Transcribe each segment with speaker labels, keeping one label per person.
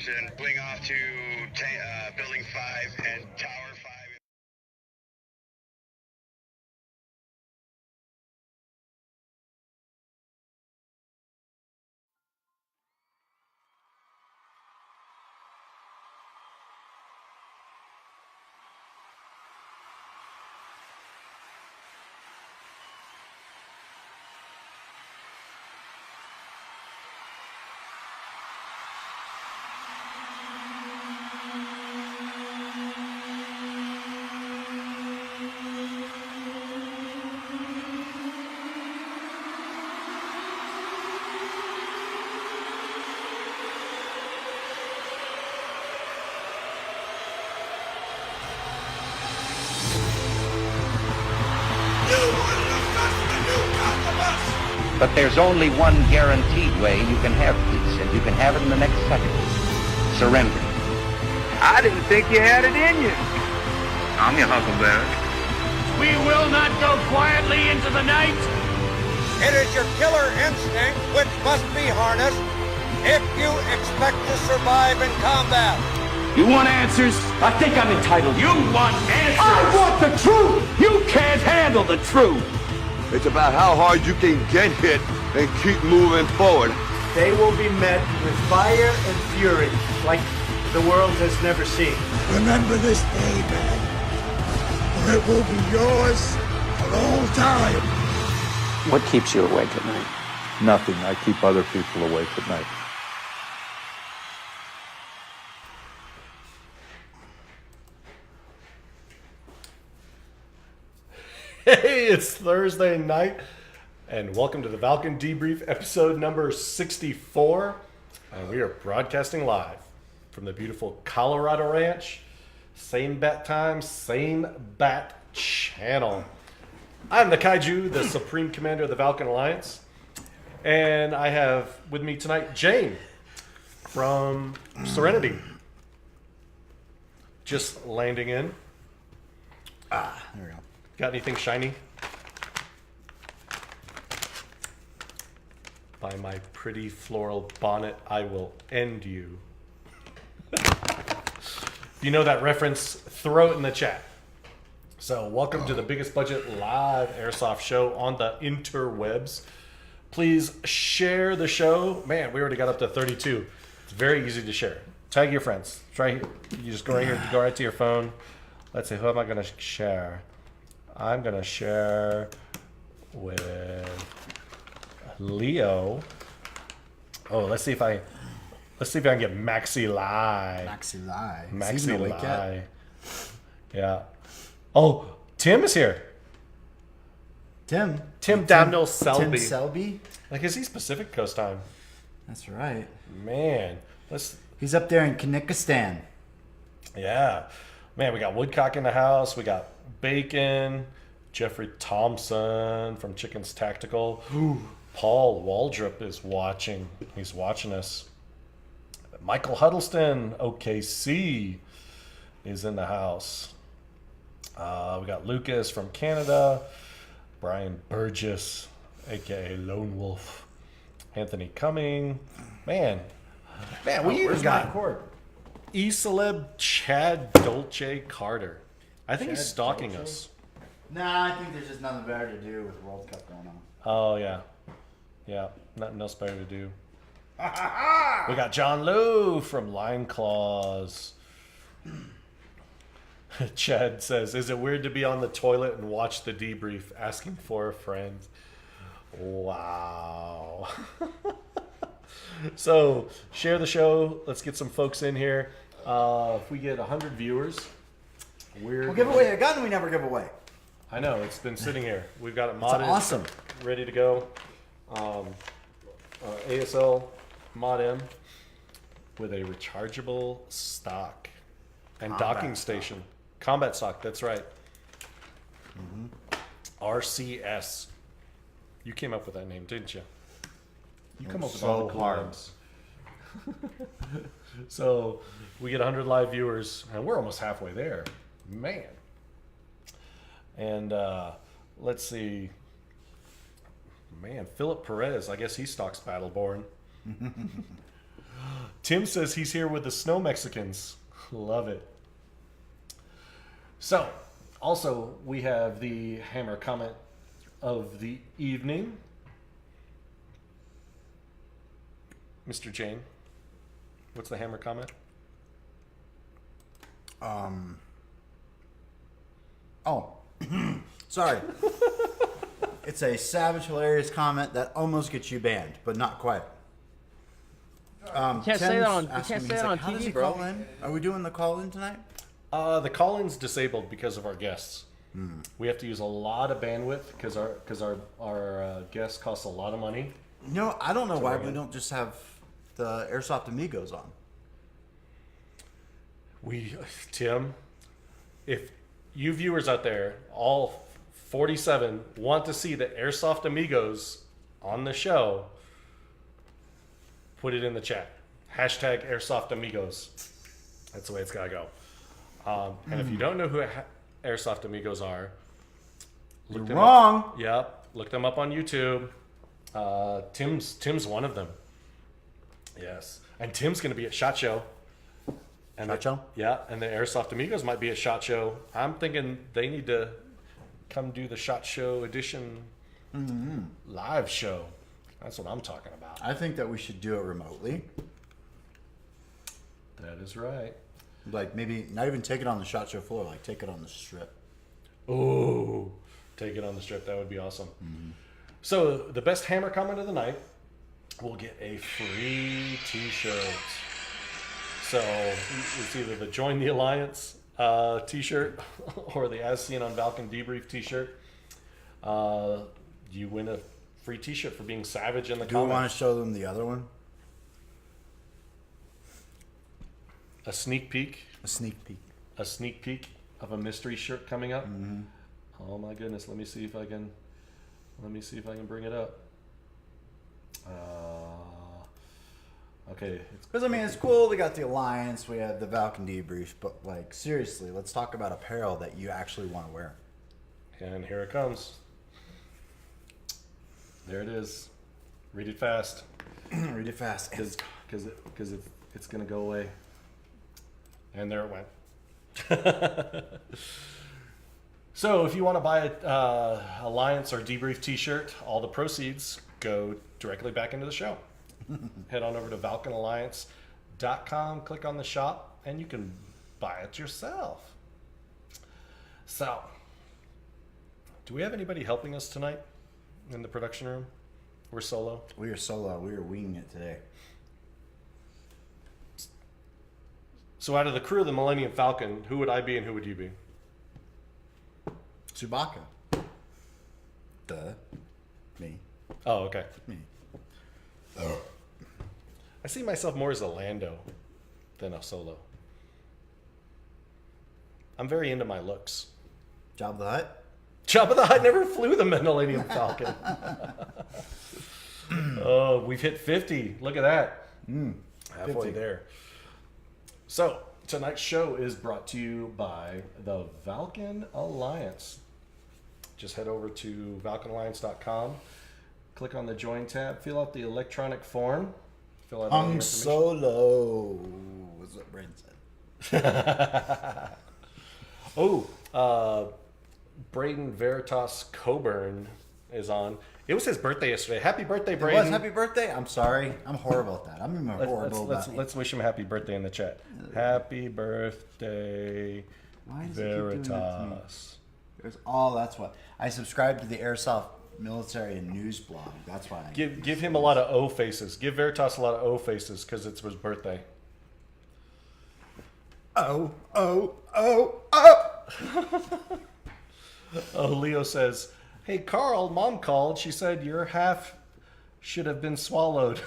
Speaker 1: and bling off to Building 5 and Tower 5.
Speaker 2: But there's only one guaranteed way you can have peace, and you can have it in the next second. Surrender.
Speaker 3: I didn't think you had it in you.
Speaker 4: I'm your huckleberry.
Speaker 5: We will not go quietly into the night.
Speaker 6: It is your killer instinct which must be harnessed if you expect to survive in combat.
Speaker 5: You want answers?
Speaker 7: I think I'm entitled.
Speaker 5: You want answers?
Speaker 7: I want the truth!
Speaker 5: You can't handle the truth.
Speaker 8: It's about how hard you can get hit and keep moving forward.
Speaker 9: They will be met with fire and fury like the world has never seen.
Speaker 10: Remember this day, man, or it will be yours for all time.
Speaker 7: What keeps you awake at night?
Speaker 11: Nothing. I keep other people awake at night.
Speaker 12: Hey, it's Thursday night, and welcome to the Valken Debrief episode number 64. And we are broadcasting live from the beautiful Colorado Ranch. Same bat time, same bat channel. I'm the Kaiju, the Supreme Commander of the Valken Alliance. And I have with me tonight Jane from Serenity. Just landing in.
Speaker 13: There we go.
Speaker 12: Got anything shiny? By my pretty floral bonnet, I will end you. If you know that reference, throw it in the chat. So, welcome to the biggest budget live airsoft show on the interwebs. Please share the show. Man, we already got up to 32. It's very easy to share. Tag your friends. Try. You just go right here. Go right to your phone. Let's see. Who am I going to share? I'm going to share with Leo. Oh, let's see if I can get Maxi Lai. Maxi Lai. Yeah. Oh, Tim is here.
Speaker 13: Tim
Speaker 12: Daniel Selby.
Speaker 13: Tim Selby?
Speaker 12: Like, is he Pacific Coast time?
Speaker 13: That's right.
Speaker 12: Man.
Speaker 13: He's up there in Kanikistan.
Speaker 12: Yeah. Man, we got Woodcock in the house. We got Bacon. Jeffrey Thompson from Chicken's Tactical.
Speaker 13: Ooh.
Speaker 12: Paul Waldrop is watching. He's watching us. Michael Huddleston, OKC, is in the house. We got Lucas from Canada. Brian Burgess, a.k.a. Lone Wolf. Anthony Cumming. Man, we even got E-Celeb Chad Dolce Carter. I think he's stalking us.
Speaker 13: Nah, I think there's just nothing better to do with the World Cup going on.
Speaker 12: Oh, yeah. Yeah, nothing else better to do. We got John Lou from Line Claws. Chad says, is it weird to be on the toilet and watch the debrief asking for a friend? Wow. So, share the show. Let's get some folks in here. If we get 100 viewers,
Speaker 13: we'll give away a gun we never give away.
Speaker 12: I know, it's been sitting here. We've got it modded.
Speaker 13: It's awesome.
Speaker 12: Ready to go. ASL Mod M with a rechargeable stock and docking station. Combat stock, that's right. RCS. You came up with that name, didn't you? You come up with all the cool names. So we get 100 live viewers, and we're almost halfway there. Man. And let's see. Man, Philip Perez, I guess he stocks BattleBorne. Tim says he's here with the Snow Mexicans. Love it. So, also, we have the Hammer comment of the evening. Mr. Jane, what's the Hammer comment?
Speaker 13: Sorry. It's a savage, hilarious comment that almost gets you banned, but not quite.
Speaker 14: You can't say that on
Speaker 13: How does he
Speaker 14: TV, bro.
Speaker 13: call in? Are we doing the call in tonight?
Speaker 12: The call-in's disabled because of our guests. We have to use a lot of bandwidth because our guests cost a lot of money.
Speaker 13: No, I don't know why we don't just have the Airsoft Amigos on.
Speaker 12: Tim, if you viewers out there, all 47, want to see the Airsoft Amigos on the show, put it in the chat. Hashtag Airsoft Amigos. That's the way it's got to go. And if you don't know who Airsoft Amigos are,
Speaker 13: You're wrong.
Speaker 12: Yep, look them up on YouTube. Tim's one of them. Yes, and Tim's going to be at SHOT Show. And
Speaker 13: SHOT Show?
Speaker 12: Yeah, and the Airsoft Amigos might be at SHOT Show. I'm thinking they need to come do the SHOT Show edition live show. That's what I'm talking about.
Speaker 13: I think that we should do it remotely.
Speaker 12: That is right.
Speaker 13: Like maybe not even take it on the SHOT Show floor, like take it on the strip.
Speaker 12: Oh, take it on the strip. That would be awesome. So the best Hammer comment of the night will get a free t-shirt. So it's either the Join the Alliance t-shirt or the As Seen on Valken Debrief t-shirt. You win a free t-shirt for being savage in the comments.
Speaker 13: Do we want to show them the other one?
Speaker 12: A sneak peek.
Speaker 13: A sneak peek.
Speaker 12: A sneak peek of a mystery shirt coming up. Oh my goodness! Let me see if I can bring it up. Okay.
Speaker 13: Because I mean, it's cool. We got the Alliance. We had the Valken Debrief. But like, seriously, let's talk about apparel that you actually want to wear.
Speaker 12: And here it comes. There it is. Read it fast.
Speaker 13: Read it fast.
Speaker 12: Because it's gonna go away. And there it went. So if you want to buy a Alliance or Debrief t-shirt, all the proceeds go directly back into the show. Head on over to ValkenAlliance.com, click on the shop, and you can buy it yourself. So, do we have anybody helping us tonight in the production room? We're solo?
Speaker 13: We are solo. We are winging it today.
Speaker 12: So out of the crew of the Millennium Falcon, who would I be and who would you be?
Speaker 13: Chewbacca. Duh. Me.
Speaker 12: Oh, okay.
Speaker 13: Me.
Speaker 12: I see myself more as a Lando than a Solo. I'm very into my looks.
Speaker 13: Jabba the Hutt?
Speaker 12: Jabba the Hutt never flew the Millennium Falcon. Oh, we've hit 50. Look at that. Halfway
Speaker 13: 50.
Speaker 12: there. So, tonight's show is brought to you by the Valken Alliance. Just head over to ValkenAlliance.com. Click on the Join tab. Fill out the electronic form. Fill out all the information.
Speaker 13: Solo was what Brent said.
Speaker 12: Braden Veritas Coburn is on. It was his birthday yesterday. Happy birthday, Braden.
Speaker 13: It was happy birthday? I'm sorry. I'm horrible at that. I'm even horrible about it.
Speaker 12: Let's wish him happy birthday in the chat. Happy birthday, Veritas.
Speaker 13: That's what. I subscribe to the Airsoft Military and News blog. That's why.
Speaker 12: Give him a lot of O faces. Give Veritas a lot of O faces because it's his birthday.
Speaker 13: Oh.
Speaker 12: Leo says, "Hey, Carl, Mom called. She said your half should have been swallowed."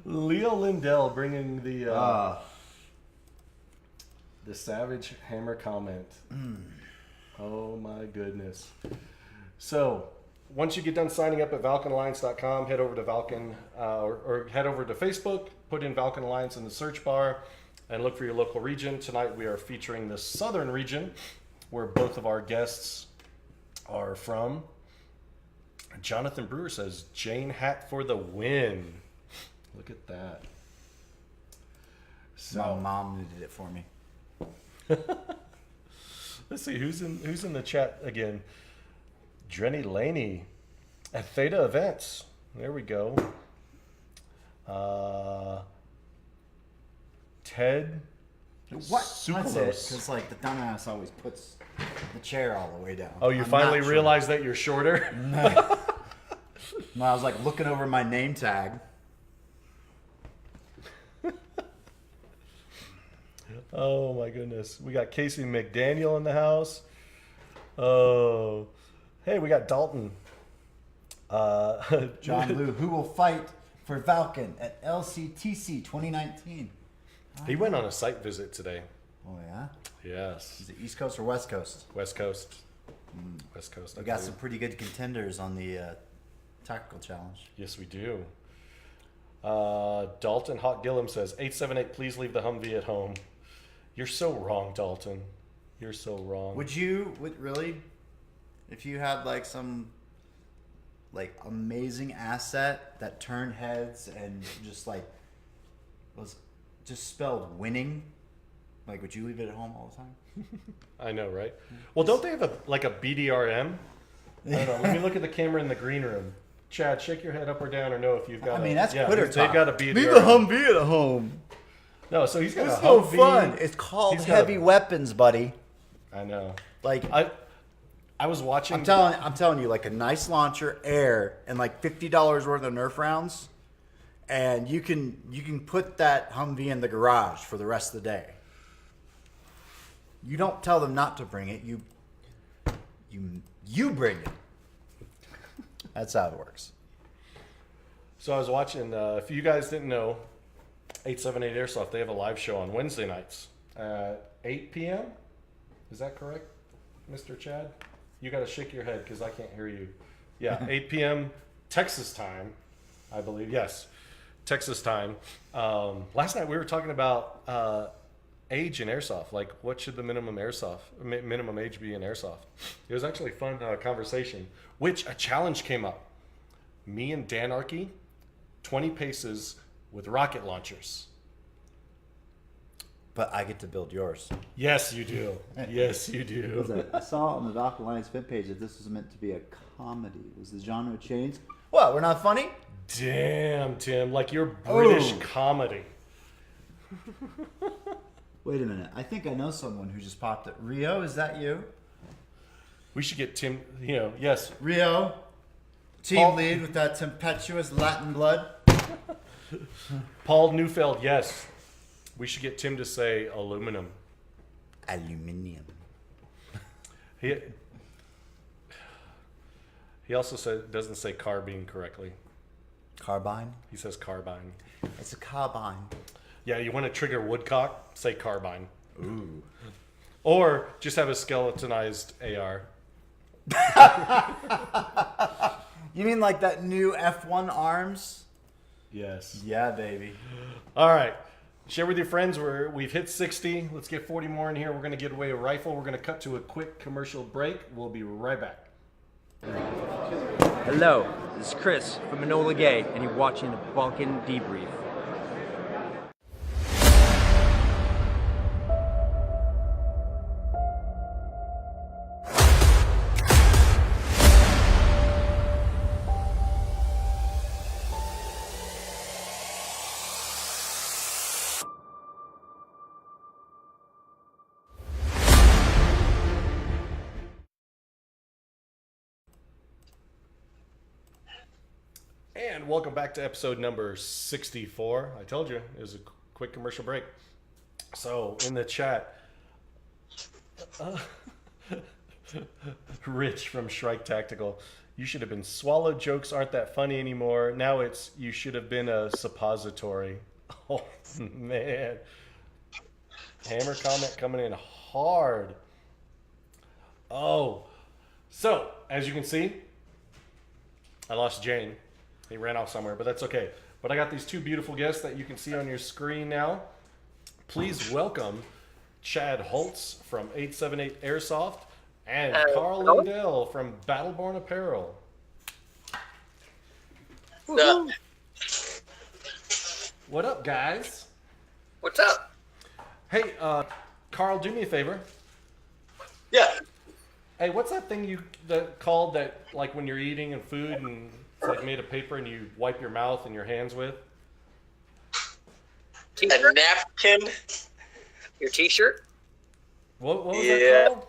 Speaker 12: Leo Lindell bringing the savage hammer comment. Oh my goodness. So, once you get done signing up at ValkenAlliance.com, head over to Valken or head over to Facebook, put in Valken Alliance in the search bar, and look for your local region. Tonight we are featuring the southern region, where both of our guests are from. Jonathan Brewer says, Jane hat for the win. Look at that.
Speaker 13: So, my mom did it for me.
Speaker 12: Let's see who's in the chat again. Drenny Laney at Theta Events. There we go. Ted.
Speaker 13: What?
Speaker 12: Sukalos.
Speaker 13: Because like the dumbass always puts the chair all the way down.
Speaker 12: Oh, you finally realized that you're shorter?
Speaker 13: No. No, I was like looking over my name tag.
Speaker 12: Oh my goodness. We got Casey McDaniel in the house. Oh. Hey, we got Dalton.
Speaker 13: John Liu, who will fight for Valken at LCTC 2019.
Speaker 12: He went on a site visit today.
Speaker 13: Oh, yeah?
Speaker 12: Yes.
Speaker 13: Is it East Coast or West Coast?
Speaker 12: West Coast. West Coast.
Speaker 13: We got some pretty good contenders on the tactical challenge.
Speaker 12: Yes, we do. Dalton Hot Gillum says, 878, please leave the Humvee at home. You're so wrong, Dalton. You're so wrong.
Speaker 13: Would really, if you had like some like amazing asset that turned heads and just like was just spelled winning, like would you leave it at home all the time?
Speaker 12: I know, right? Well, don't they have a BDRM? I don't know. Let me look at the camera in the green room. Chad, shake your head up or down or no if you've got.
Speaker 13: I mean, that's Twitter talk.
Speaker 12: They've got a BDRM.
Speaker 13: Leave the Humvee at home.
Speaker 12: No, so he's got
Speaker 13: it's
Speaker 12: a
Speaker 13: no
Speaker 12: Humvee.
Speaker 13: fun. It's called heavy weapons, buddy.
Speaker 12: I know.
Speaker 13: Like
Speaker 12: I was watching.
Speaker 13: I'm telling you, like a nice launcher, air, and like $50 worth of Nerf rounds, and you can put that Humvee in the garage for the rest of the day. You don't tell them not to bring it. You bring it. That's how it works.
Speaker 12: So I was watching. If you guys didn't know, 878 Airsoft, they have a live show on Wednesday nights at 8 p.m. Is that correct, Mr. Chad? You got to shake your head because I can't hear you. Yeah, 8 p.m. Texas time, I believe. Yes, Texas time. Last night we were talking about age in airsoft. Like, what should the minimum age be in airsoft? It was actually a fun conversation. Which a challenge came up. Me and Dan Arky, 20 paces with rocket launchers.
Speaker 13: But I get to build yours.
Speaker 12: Yes, you do. Yes, you do.
Speaker 15: I saw on the Valk Alliance fan page that this was meant to be a comedy. Was the genre changed?
Speaker 13: What? We're not funny?
Speaker 12: Damn, Tim. Like your British comedy.
Speaker 13: Wait a minute. I think I know someone who just popped it. Rio, is that you?
Speaker 12: We should get Tim, yes.
Speaker 13: Rio, team lead with that tempestuous Latin blood.
Speaker 12: Paul Neufeld, yes. We should get Tim to say aluminum.
Speaker 13: Aluminium.
Speaker 12: He also doesn't say carbine correctly.
Speaker 13: Carbine?
Speaker 12: He says carbine.
Speaker 13: It's a carbine.
Speaker 12: Yeah, you want to trigger woodcock? Say carbine.
Speaker 13: Ooh.
Speaker 12: Or just have a skeletonized AR.
Speaker 13: You mean like that new F1 arms?
Speaker 12: Yes.
Speaker 13: Yeah, baby.
Speaker 12: All right. Share with your friends. We've hit 60. Let's get 40 more in here. We're going to give away a rifle. We're going to cut to a quick commercial break. We'll be right back.
Speaker 16: Hello, this is Chris from Enola Gay, and you're watching the Valken Debrief.
Speaker 12: And welcome back to episode number 64. I told you it was a quick commercial break. So in the chat, Rich from Shrike Tactical, you should have been swallowed. Jokes aren't that funny anymore. Now it's you should have been a suppository. Oh man. Hammer comment coming in hard. Oh, so as you can see, I lost Jane. He ran off somewhere, but that's okay. But I got these two beautiful guests that you can see on your screen now. Please welcome Chad Hults from 878 Airsoft and Carl Lindell from BattleBorne Apparel. What up, guys?
Speaker 17: What's up?
Speaker 12: Hey, Carl, do me a favor.
Speaker 17: Yeah.
Speaker 12: Hey, what's that thing called that, like, when you're eating and food and it's like made of paper and you wipe your mouth and your hands with?
Speaker 17: A napkin. Your T-shirt.
Speaker 12: What was that called?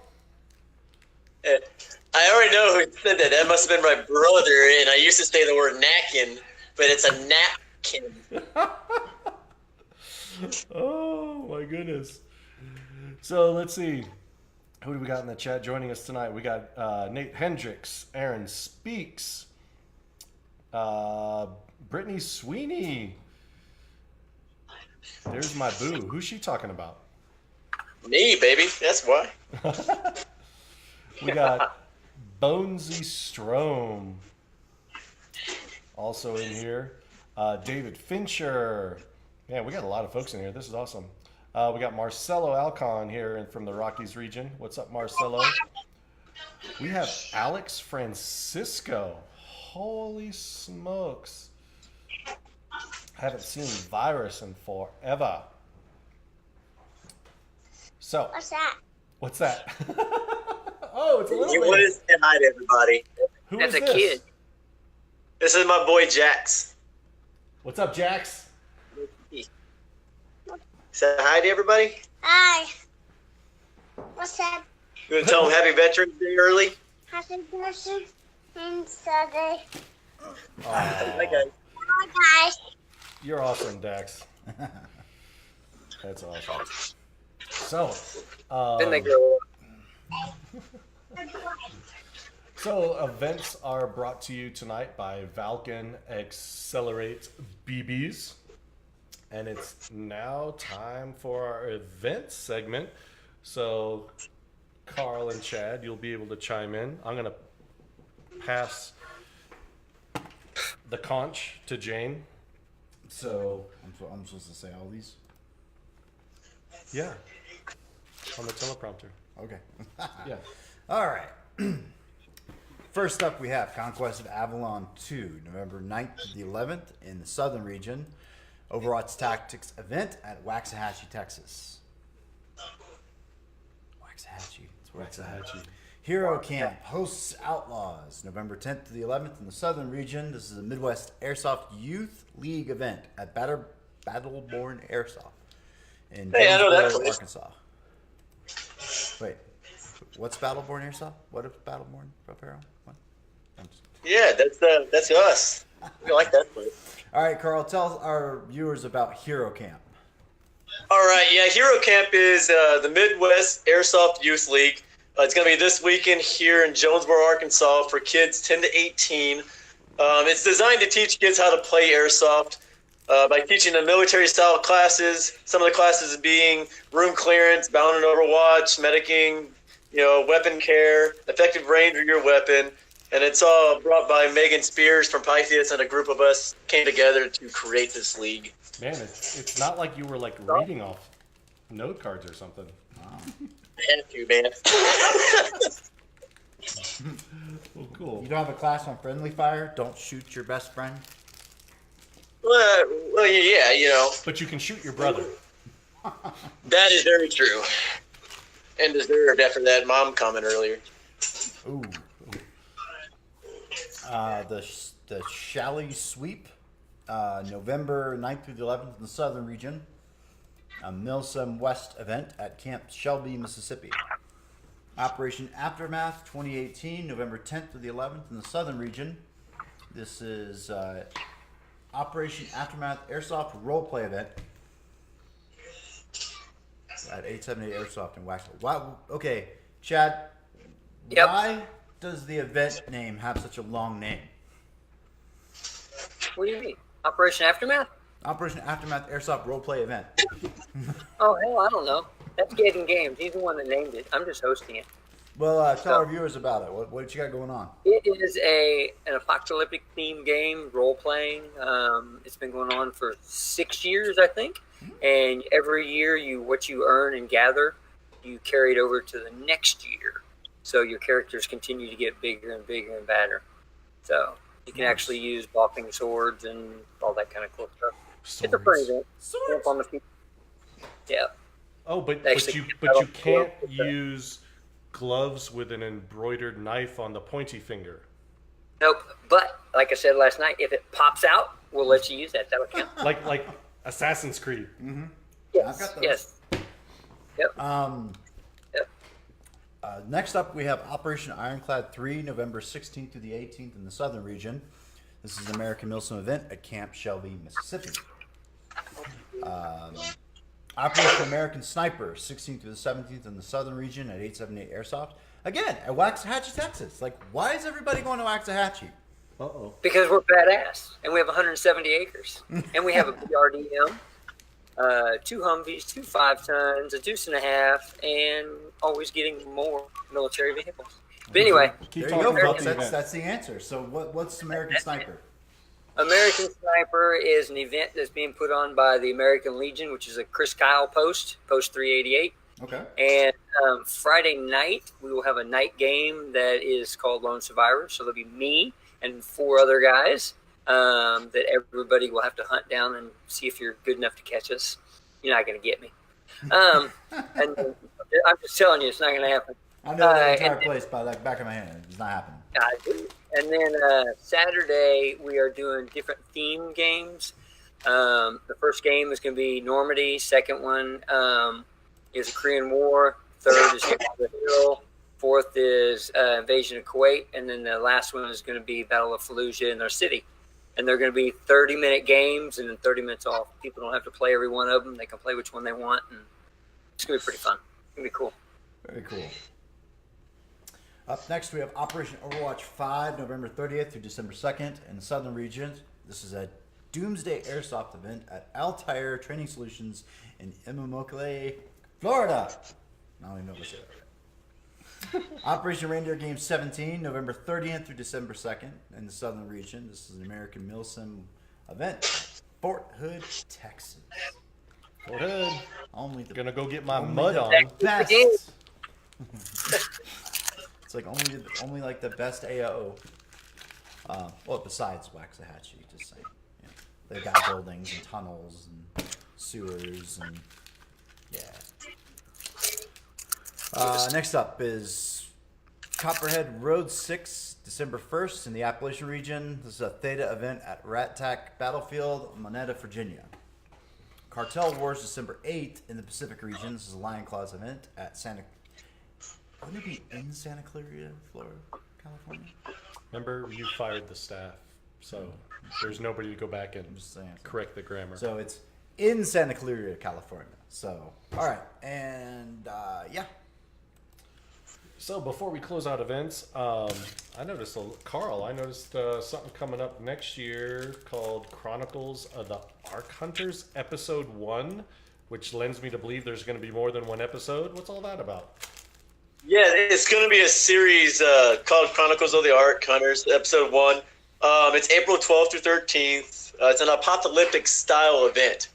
Speaker 17: I already know who said that. That must have been my brother, and I used to say the word napkin, but it's a napkin.
Speaker 12: Oh my goodness. So let's see. Who do we got in the chat joining us tonight? We got Nate Hendricks, Aaron Speaks, Brittany Sweeney. There's my boo. Who's she talking about?
Speaker 17: Me, baby. That's why.
Speaker 12: We got Bonesy Strome also in here. David Fincher. Man, we got a lot of folks in here. This is awesome. We got Marcelo Alcon here from the Rockies region. What's up, Marcelo? We have Alex Francisco. Holy smokes. Haven't seen Virus in forever. So.
Speaker 18: What's that?
Speaker 12: What's that? Oh, it's a little
Speaker 17: You
Speaker 12: bit.
Speaker 17: want to say hi to everybody.
Speaker 12: Who
Speaker 17: That's
Speaker 12: is
Speaker 17: a
Speaker 12: this?
Speaker 17: kid. This is my boy Jax.
Speaker 12: What's up, Jax?
Speaker 17: Say hi to everybody.
Speaker 18: Hi. What's that?
Speaker 17: You want to tell them Happy Veterans Day early?
Speaker 18: Happy birthday and Sunday.
Speaker 17: Hi, guys.
Speaker 18: Hi, guys.
Speaker 12: You're awesome, Dax. That's awesome. So,
Speaker 17: Then they grow
Speaker 18: up.
Speaker 12: So events are brought to you tonight by Valken Accelerate BBs. And it's now time for our event segment. So Carl and Chad, you'll be able to chime in. I'm going to pass the conch to Jane. So
Speaker 13: I'm supposed to say all these?
Speaker 12: Yeah. On the teleprompter.
Speaker 13: Okay.
Speaker 12: Yeah.
Speaker 13: All right. First up, we have Conquest of Avalon 2, November 9th to the 11th in the Southern region. Overwatch Tactics event at Waxahachie, Texas. Waxahachie. It's where it's at.
Speaker 12: Waxahachie.
Speaker 13: Hero Camp hosts Outlaws, November 10th to the 11th in the Southern region. This is a Midwest Airsoft Youth League event at BattleBorne Airsoft in
Speaker 17: Hey, I know that
Speaker 13: Jonesboro,
Speaker 17: place.
Speaker 13: Arkansas. Wait, what's BattleBorne Airsoft? What is BattleBorne Apparel? What?
Speaker 17: Yeah, that's us. We like that place.
Speaker 13: All right, Carl, tell our viewers about Hero Camp.
Speaker 17: All right, yeah, Hero Camp is the Midwest Airsoft Youth League. It's going to be this weekend here in Jonesboro, Arkansas for kids 10 to 18. It's designed to teach kids how to play Airsoft by teaching them military-style classes. Some of the classes being room clearance, bound and overwatch, medicing, weapon care, effective range of your weapon. And it's all brought by Megan Spears from Pythias, and a group of us came together to create this league.
Speaker 12: Man, it's not like you were like reading off note cards or something.
Speaker 13: Wow.
Speaker 17: I have to, man.
Speaker 12: Well, cool.
Speaker 13: You don't have a class on friendly fire? Don't shoot your best friend?
Speaker 17: Well, yeah,
Speaker 12: But you can shoot your brother.
Speaker 17: That is very true. And deserved after that mom comment earlier.
Speaker 13: Ooh. The Shally Sweep, November 9th through the 11th in the Southern region. A Milsom West event at Camp Shelby, Mississippi. Operation Aftermath 2018, November 10th through the 11th in the Southern region. This is Operation Aftermath Airsoft Roleplay event at 878 Airsoft in Waxhaw. Wow. Okay, Chad.
Speaker 17: Yep.
Speaker 13: Why does the event name have such a long name?
Speaker 17: What do you mean? Operation Aftermath?
Speaker 13: Operation Aftermath Airsoft Roleplay event.
Speaker 17: Oh, hell, I don't know. That's Gaten Games. He's the one that named it. I'm just hosting it.
Speaker 13: Well, tell our viewers about it. What you got going on?
Speaker 17: It is an apocalyptic themed game, role playing. It's been going on for 6 years, I think. And every year, what you earn and gather, you carry it over to the next year. So your characters continue to get bigger and bigger and badder. So
Speaker 14: You can actually use balking swords and all that kind of cool stuff. It's a fun event. Swords on the feet. Yeah.
Speaker 12: Oh, but you can't use gloves with an embroidered knife on the pointy finger.
Speaker 14: Nope. But like I said last night, if it pops out, we'll let you use that. That'll count.
Speaker 12: Like Assassin's Creed.
Speaker 13: Mm-hmm.
Speaker 14: Yes.
Speaker 13: I've got those.
Speaker 14: Yes. Yep.
Speaker 13: Next up, we have Operation Ironclad 3, November 16th through the 18th in the Southern region. This is an American Milsim event at Camp Shelby, Mississippi. Operation American Sniper, 16th through the 17th in the Southern region at 878 Airsoft. Again, at Waxahachie, Texas. Like, why is everybody going to Waxahachie? Uh-oh.
Speaker 14: Because we're badass, and we have 170 acres, and we have a BRDM, 2 Humvees, 2 5-tons, a deuce and a half, and always getting more military vehicles. But anyway,
Speaker 13: there you go, folks. That's the answer. So, what's American Sniper?
Speaker 14: American Sniper is an event that's being put on by the American Legion, which is a Chris Kyle post 388.
Speaker 13: Okay.
Speaker 14: And Friday night, we will have a night game that is called Lone Survivor. So there'll be me and 4 other guys that everybody will have to hunt down and see if you're good enough to catch us. You're not going to get me. And I'm just telling you, it's not going to happen.
Speaker 13: I know the entire place by the back of my hand. It's not happening.
Speaker 14: And then Saturday, we are doing different theme games. The first game is going to be Normandy. Second one is the Korean War. Third is the Hill. Fourth is Invasion of Kuwait. And then the last one is going to be Battle of Fallujah in our city. And they're going to be 30-minute games and then 30 minutes off. People don't have to play every one of them. They can play which one they want. And it's going to be pretty fun. It's going to be cool.
Speaker 13: Very cool. Up next, we have Operation Overwatch 5, November 30th through December 2nd in the Southern region. This is a Doomsday Airsoft event at Altair Training Solutions in Immokalee, Florida. I don't even know what's it. Operation Reindeer Game 17, November 30th through December 2nd in the Southern region. This is an American Milsim event at Fort Hood, Texas.
Speaker 12: Fort Hood. Gonna go get my mud on.
Speaker 13: Best. It's like only like the best AO. Well, besides Waxahachie, just saying. Yeah. They've got buildings and tunnels and sewers and yeah. Next up is Copperhead Road 6, December 1st in the Appalachian region. This is a Theta event at Rat Tack Battlefield, Monetta, Virginia. Cartel Wars, December 8th in the Pacific region. This is a Lion Claws event at wouldn't it be in Santa Clarita, Florida, California?
Speaker 12: Remember, you fired the staff, so there's nobody to go back and correct the grammar.
Speaker 13: So it's in Santa Clarita, California. So, all right, and yeah.
Speaker 12: So before we close out events, I noticed something coming up next year called Chronicles of the Ark Hunters, Episode 1, which lends me to believe there's going to be more than one episode. What's all that about?
Speaker 17: Yeah, it's going to be a series called Chronicles of the Ark Hunters, Episode 1. It's April 12th through 13th. It's an apocalyptic style event.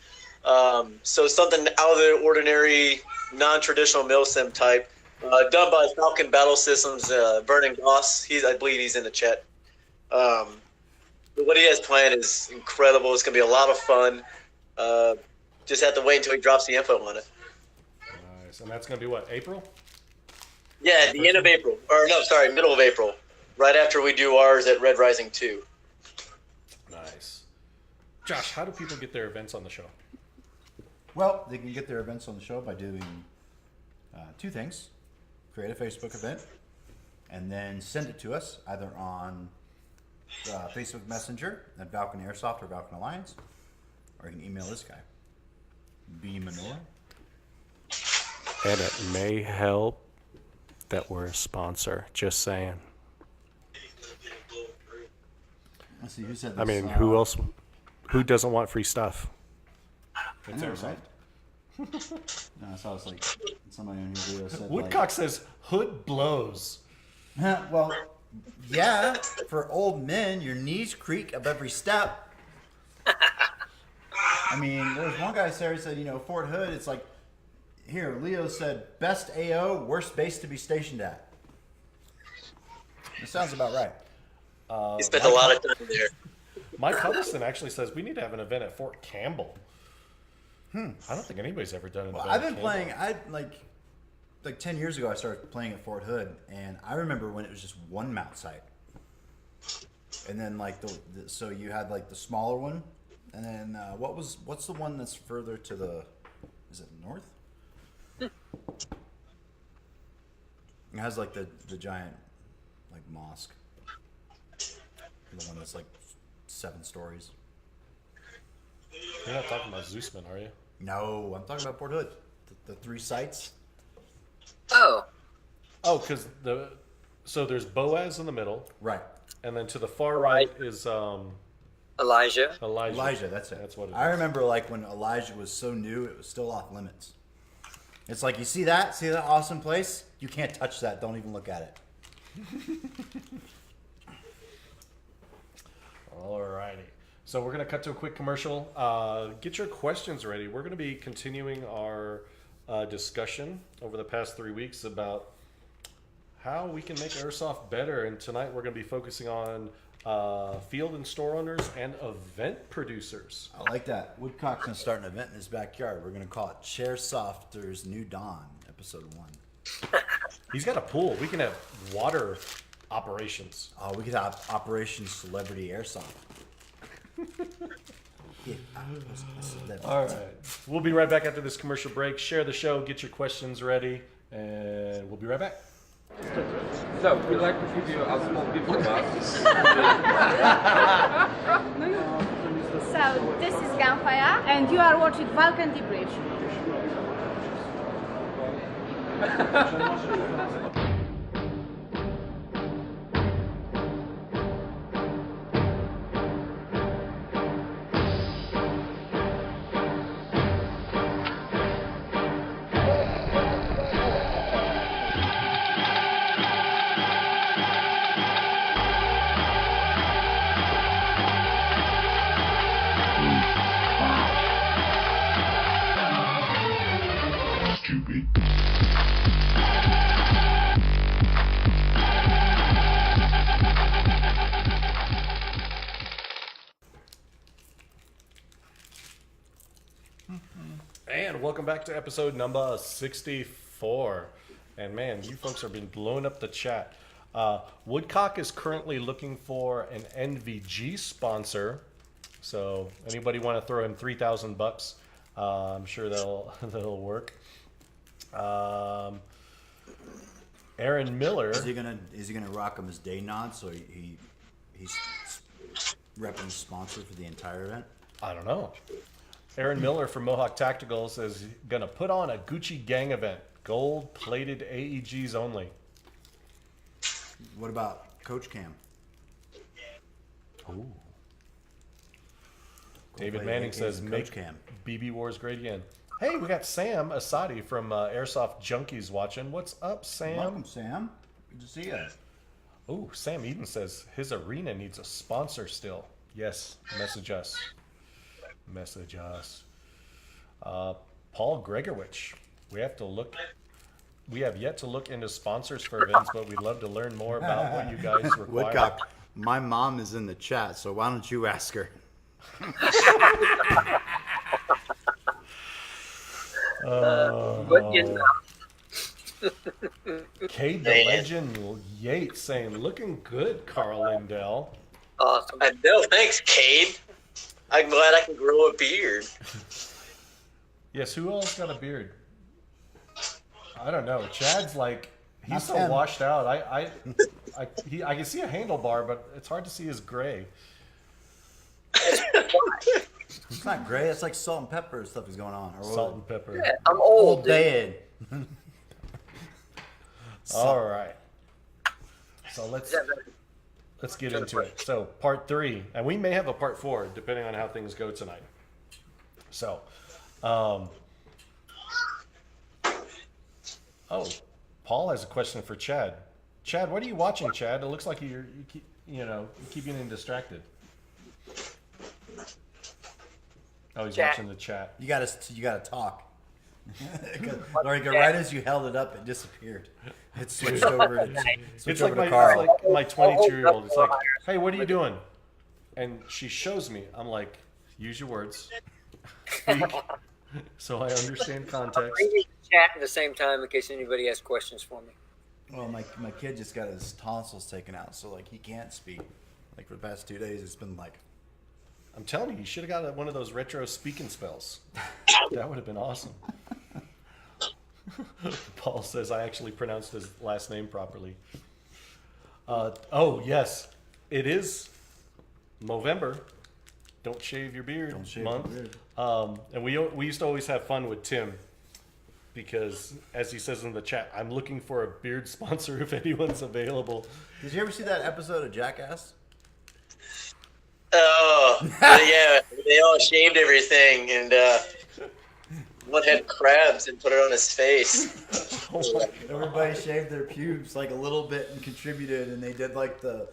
Speaker 17: So something out of the ordinary, non-traditional milsim type, done by Falken Battle Systems, Vernon Goss. I believe he's in the chat. But what he has planned is incredible. It's going to be a lot of fun. Just have to wait until he drops the info on it.
Speaker 12: Nice. And that's going to be what, April?
Speaker 17: Yeah, at the end of April. Or no, sorry, middle of April. Right after we do ours at Red Rising 2.
Speaker 12: Nice. Josh, how do people get their events on the show?
Speaker 13: Well, they can get their events on the show by doing 2 things. Create a Facebook event and then send it to us either on Facebook Messenger at Valken Airsoft or Valken Alliance, or you can email this guy, B. Manor.
Speaker 19: And it may help that we're a sponsor. Just saying.
Speaker 13: Let's see, who said this?
Speaker 19: I mean, who else? Who doesn't want free stuff?
Speaker 12: It's Airsoft.
Speaker 13: No, I saw it's like somebody on your video said.
Speaker 12: Woodcock says hood blows.
Speaker 13: Well, yeah, for old men, your knees creak of every step. I mean, there was one guy, Sarah said, Fort Hood, it's like, here, Leo said, best AO, worst base to be stationed at. It sounds about right.
Speaker 17: He spent a lot of time there.
Speaker 12: Mike Huddleston actually says we need to have an event at Fort Campbell. I don't think anybody's ever done an event.
Speaker 13: I've been playing. Like 10 years ago, I started playing at Fort Hood, and I remember when it was just one mount site, and then like so you had like the smaller one, and then what's the one that's further to the? Is it north? It has like the giant like mosque, the one that's like 7 stories.
Speaker 12: You're not talking about Zeusman, are you?
Speaker 13: No, I'm talking about Fort Hood. The 3 sites.
Speaker 14: Oh,
Speaker 12: because so there's Boaz in the middle,
Speaker 13: right,
Speaker 12: and then to the far right is
Speaker 14: Elijah.
Speaker 13: Elijah, that's it.
Speaker 12: That's what it is.
Speaker 13: I remember like when Elijah was so new, it was still off limits. It's like, you see that awesome place? You can't touch that. Don't even look at it.
Speaker 12: Alrighty. So we're going to cut to a quick commercial. Get your questions ready. We're going to be continuing our discussion over the past 3 weeks about how we can make Airsoft better. And tonight we're going to be focusing on field and store owners and event producers.
Speaker 13: I like that. Woodcock's going to start an event in his backyard. We're going to call it Chairsofters New Dawn, episode 1.
Speaker 12: He's got a pool. We can have water operations.
Speaker 13: Oh, we could have Operation Celebrity Airsoft.
Speaker 12: All right. We'll be right back after this commercial break. Share the show, get your questions ready, and we'll be right back.
Speaker 20: So, we'd like to give you a small gift of us.
Speaker 21: So, this is Gunfire, and you are watching Valken Debrief.
Speaker 12: And welcome back to episode number 64. And man, you folks have been blowing up the chat. Woodcock is currently looking for an NVG sponsor. So anybody want to throw in $3,000? I'm sure that'll work. Aaron Miller.
Speaker 13: Is he gonna rock him his day nod so he's repping sponsor for the entire event?
Speaker 12: I don't know. Aaron Miller from Mohawk Tactical says he's going to put on a Gucci gang event. Gold-plated AEGs only.
Speaker 13: What about Coach Cam?
Speaker 12: Ooh. David Manning says, make BB Wars great again. Hey, we got Sam Asadi from Airsoft Junkies watching. What's up, Sam?
Speaker 13: Welcome, Sam. Good to see you.
Speaker 12: Ooh, Sam Eden says his arena needs a sponsor still. Yes, message us. Message us. Paul Gregorowicz. We have yet to look into sponsors for events, but we'd love to learn more about what you guys require.
Speaker 13: Woodcock, my mom is in the chat, so why don't you ask her?
Speaker 12: Cade the Legend Yates saying, looking good, Carl Lindell.
Speaker 17: Awesome. I know. Thanks, Cade. I'm glad I can grow a beard.
Speaker 12: Yes, who else got a beard? I don't know. Chad's like, he's
Speaker 13: Not
Speaker 12: so
Speaker 13: Tim.
Speaker 12: washed out. I can see a handlebar, but it's hard to see his gray.
Speaker 13: It's not gray. It's like salt and pepper stuff is going on. Or
Speaker 12: Salt and pepper.
Speaker 14: Yeah, I'm old.
Speaker 13: Bad.
Speaker 12: All right. So let's get into it. So part 3, and we may have a part 4 depending on how things go tonight. So, Paul has a question for Chad. Chad, what are you watching, Chad? It looks like you keep getting distracted. Oh, he's watching the chat.
Speaker 13: You gotta talk. Like right as you held it up, it disappeared. It switched over.
Speaker 12: It's like my 22-year-old. It's like, hey, what are you doing? And she shows me. I'm like, use your words. So I understand context.
Speaker 14: I need to chat at the same time in case anybody has questions for me.
Speaker 13: Well, my kid just got his tonsils taken out, so like he can't speak. Like for the past 2 days, it's been like.
Speaker 12: I'm telling you, you should have got one of those retro speaking spells. That would have been awesome. Paul says I actually pronounced his last name properly. Oh yes, it is Movember. Don't shave your beard month. Your beard. And we used to always have fun with Tim because, as he says in the chat, I'm looking for a beard sponsor if anyone's available.
Speaker 13: Did you ever see that episode of Jackass?
Speaker 17: Oh, yeah. They all shaved everything, and one had crabs and put it on his face.
Speaker 13: Everybody shaved their pubes like a little bit and contributed, and they did like the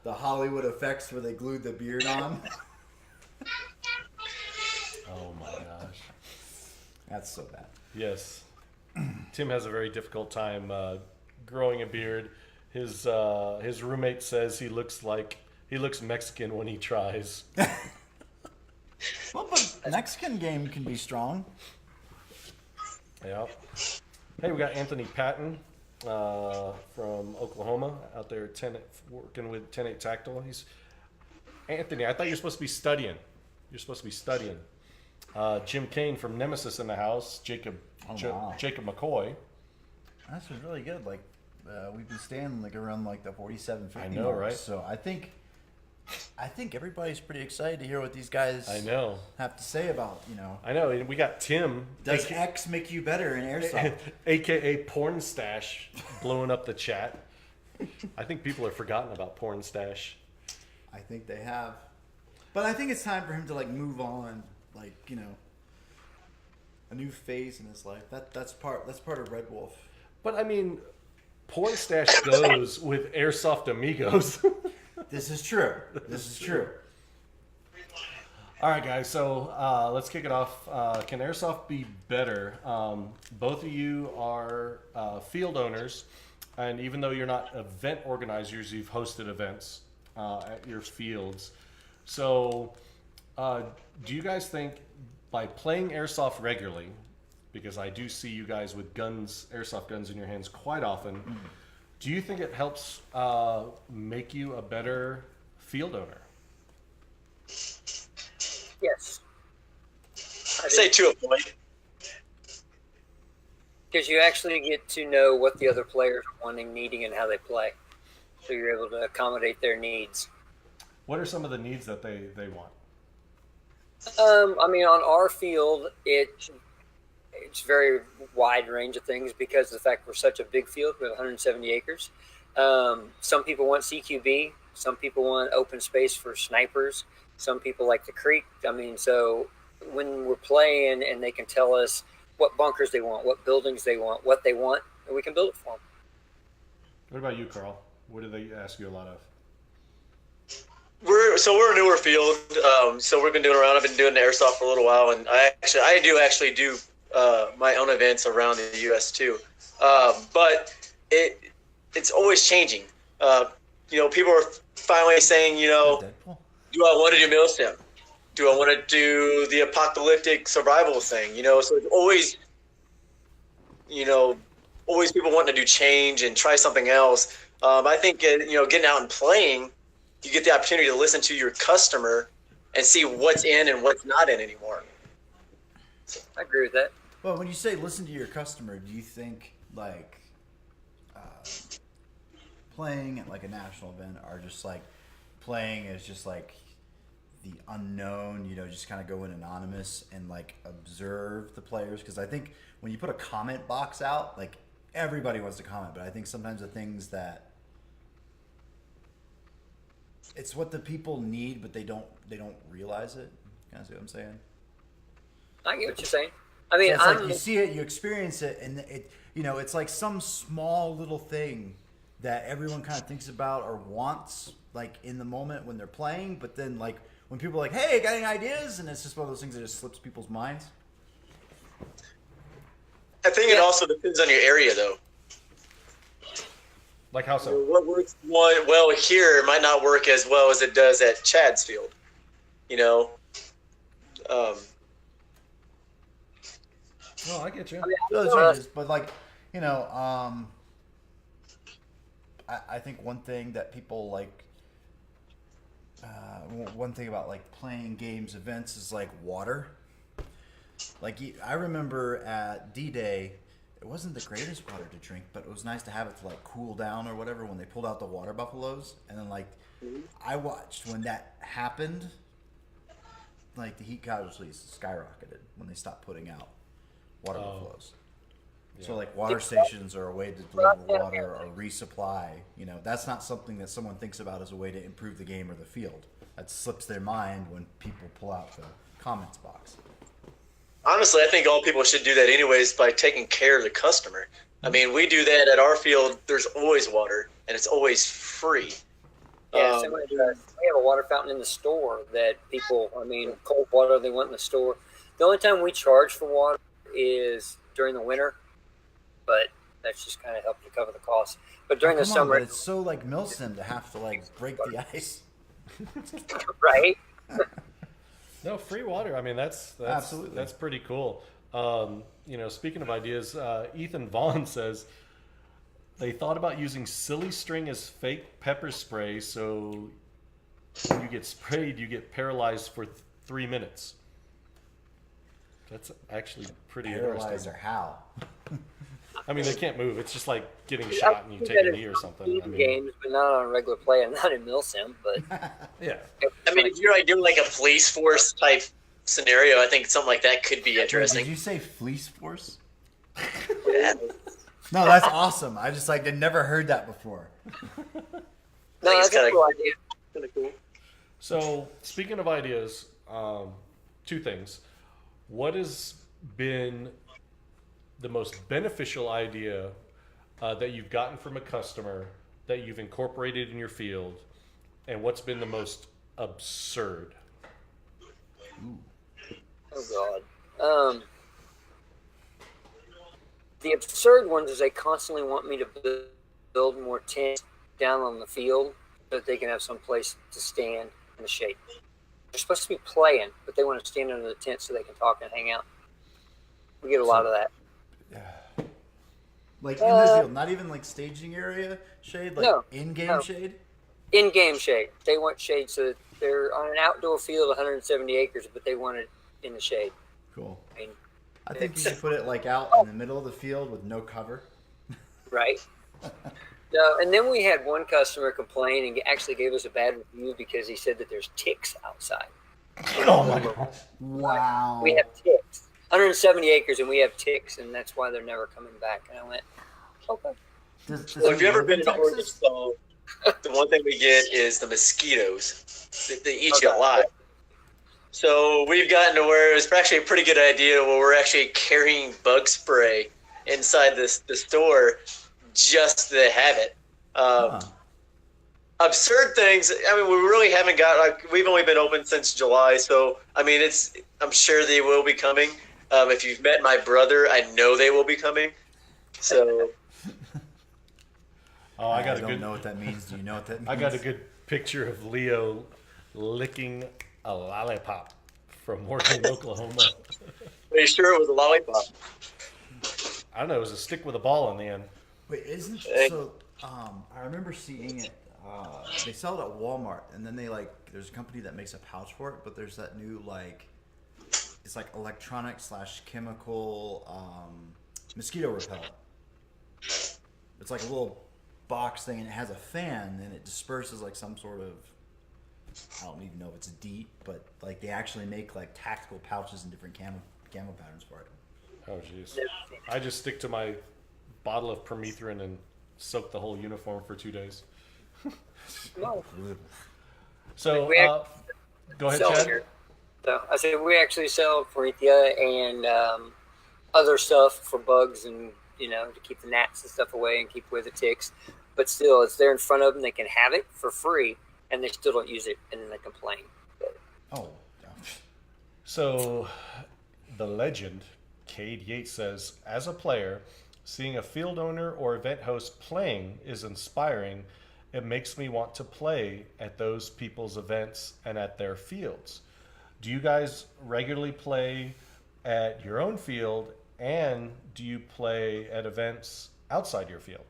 Speaker 13: Hollywood effects where they glued the beard on.
Speaker 12: Oh my gosh.
Speaker 13: That's so bad.
Speaker 12: Yes. Tim has a very difficult time growing a beard. His roommate says he looks Mexican when he tries.
Speaker 13: Well, but Mexican game can be strong.
Speaker 12: Yeah. Hey, we got Anthony Patton from Oklahoma out there working with 10-8 Tactile. Anthony, I thought you were supposed to be studying. You're supposed to be studying. Jim Kane from Nemesis in the house. Jacob McCoy.
Speaker 13: That's really good. Like we've been staying like around like the 47, 50
Speaker 12: I know,
Speaker 13: mark.
Speaker 12: right?
Speaker 13: So I think everybody's pretty excited to hear what these guys have to say about,
Speaker 12: I know. And we got Tim.
Speaker 13: Does X make you better in Airsoft?
Speaker 12: AKA Porn Stash blowing up the chat. I think people have forgotten about Porn Stash.
Speaker 13: I think they have. But I think it's time for him to like move on, like, a new phase in his life. That's part of Red Wolf.
Speaker 12: But I mean, Porn Stash goes with Airsoft Amigos.
Speaker 13: This is true. This is true.
Speaker 12: All right, guys. So let's kick it off. Can Airsoft be better? Both of you are field owners, and even though you're not event organizers, you've hosted events at your fields. So do you guys think by playing Airsoft regularly, because I do see you guys with guns, Airsoft guns in your hands quite often, do you think it helps make you a better field owner?
Speaker 14: Yes.
Speaker 17: I'd say to a point.
Speaker 14: Because you actually get to know what the other players are wanting, needing, and how they play. So you're able to accommodate their needs.
Speaker 12: What are some of the needs that they want?
Speaker 14: I mean, on our field, it's very wide range of things because of the fact we're such a big field. We have 170 acres. Some people want CQB. Some people want open space for snipers. Some people like the creek. I mean, so when we're playing and they can tell us what bunkers they want, what buildings they want, what they want, and we can build it for them.
Speaker 12: What about you, Carl? What do they ask you a lot of?
Speaker 17: We're a newer field, so we've been doing around. I've been doing the airsoft for a little while, and I do my own events around the U.S. too. But it's always changing. People are finally saying, do I want to do milsim? Do I want to do the apocalyptic survival thing? So it's always, always people wanting to do change and try something else. I think getting out and playing, you get the opportunity to listen to your customer and see what's in and what's not in anymore.
Speaker 14: I agree with that.
Speaker 13: Well, when you say listen to your customer, do you think like playing at like a national event or just like playing as just like the unknown, just kind of go in anonymous and like observe the players? Because I think when you put a comment box out, like everybody wants to comment, but I think sometimes the things that it's what the people need, but they don't realize it. Kind of see what I'm saying?
Speaker 14: I get what you're saying. I mean,
Speaker 13: so it's like you see it, you experience it, and it's like some small little thing that everyone kind of thinks about or wants, like in the moment when they're playing. But then, like when people are like, "Hey, got any ideas?" and it's just one of those things that just slips people's minds.
Speaker 17: I think it also depends on your area, though.
Speaker 12: Like how so?
Speaker 17: What works well here might not work as well as it does at Chad's field. You know.
Speaker 12: No, I get you.
Speaker 13: But like, you know, I think one thing that people like, one thing about like playing games, events is like water. Like I remember at D-Day, it wasn't the greatest water to drink, but it was nice to have it to like cool down or whatever when they pulled out the water buffaloes. And then like, I watched when that happened, like the heat casualties skyrocketed when they stopped putting out water buffaloes.
Speaker 12: Yeah.
Speaker 13: So like water stations are a way to deliver water or resupply. You know, that's not something that someone thinks about as a way to improve the game or the field. That slips their mind when people pull out the comments box.
Speaker 17: Honestly, I think all people should do that anyways by taking care of the customer. I mean, we do that at our field. There's always water, and it's always free.
Speaker 14: Yeah, we have a water fountain in the store that people, I mean, cold water they want in the store. The only time we charge for water is during the winter, but that's just kind of help to cover the cost. But during the summer,
Speaker 13: but it's so like Milsim to have to like break the ice,
Speaker 14: right?
Speaker 12: No, free water. I mean, that's
Speaker 13: Absolutely.
Speaker 12: That's pretty cool. You know, speaking of ideas, Ethan Vaughn says they thought about using silly string as fake pepper spray, so when you get sprayed, you get paralyzed for 3 minutes. That's actually pretty
Speaker 13: Paralyzed
Speaker 12: interesting.
Speaker 13: or how?
Speaker 12: I mean, they can't move. It's just like getting shot and you take a knee or something. I mean,
Speaker 14: games, but not on regular play, and not in Milsim. But
Speaker 12: yeah,
Speaker 17: I mean, if you're like doing like a police force type scenario, I think something like that could be interesting.
Speaker 13: Did you say fleece force?
Speaker 17: Yeah.
Speaker 13: No, that's awesome. I just like I never heard that before.
Speaker 14: No, that's a cool idea.
Speaker 17: Kind of cool.
Speaker 12: So, speaking of ideas, two things. What has been the most beneficial idea that you've gotten from a customer that you've incorporated in your field, and what's been the most absurd?
Speaker 14: Oh God. The absurd ones is they constantly want me to build more tents down on the field so that they can have some place to stand in the shade. They're supposed to be playing, but they want to stand under the tent so they can talk and hang out. We get a lot of that.
Speaker 13: Like in the field, not even like staging area shade, like in-game shade?
Speaker 14: In-game shade. They want shade so that they're on an outdoor field of 170 acres, but they want it in the shade.
Speaker 13: Cool.
Speaker 14: I mean,
Speaker 13: I think you should put it like out in the middle of the field with no cover.
Speaker 14: Right. No, and then we had one customer complain and actually gave us a bad review because he said that there's ticks outside.
Speaker 12: Oh my God.
Speaker 13: Wow.
Speaker 14: We have ticks. 170 acres and we have ticks, and that's why they're never coming back. And I went, okay.
Speaker 17: Well, if you've ever been in Arkansas, the one thing we get is the mosquitoes. They eat you alive. So we've gotten to where it was actually a pretty good idea where we're actually carrying bug spray inside the store just to have it. Absurd things. I mean, we really haven't got. Like, we've only been open since July, so I mean, I'm sure they will be coming. If you've met my brother, I know they will be coming. So.
Speaker 12: Oh, I
Speaker 13: don't know what that means. Do you know what that means?
Speaker 12: I got a good picture of Leo licking a lollipop from Morgan, Oklahoma.
Speaker 17: Are you sure it was a lollipop?
Speaker 12: I don't know. It was a stick with a ball in the end.
Speaker 13: Wait, isn't so? I remember seeing it. They sell it at Walmart, and then there's a company that makes a pouch for it. But there's that new it's like electronic / chemical mosquito repellent. It's like a little box thing, and it has a fan, and it disperses like some sort of. I don't even know if it's DEET, but like they actually make like tactical pouches and different camo patterns for it.
Speaker 12: Oh jeez. I just stick to my bottle of permethrin and soak the whole uniform for 2 days.
Speaker 14: No.
Speaker 12: So, go ahead, Chad.
Speaker 14: Here. So I said we actually sell Parethia and other stuff for bugs and to keep the gnats and stuff away and keep away the ticks. But still, it's there in front of them. They can have it for free, and they still don't use it, and then they complain.
Speaker 13: Oh.
Speaker 12: So, the legend Cade Yates says, as a player, seeing a field owner or event host playing is inspiring. It makes me want to play at those people's events and at their fields. Do you guys regularly play at your own field, and do you play at events outside your field?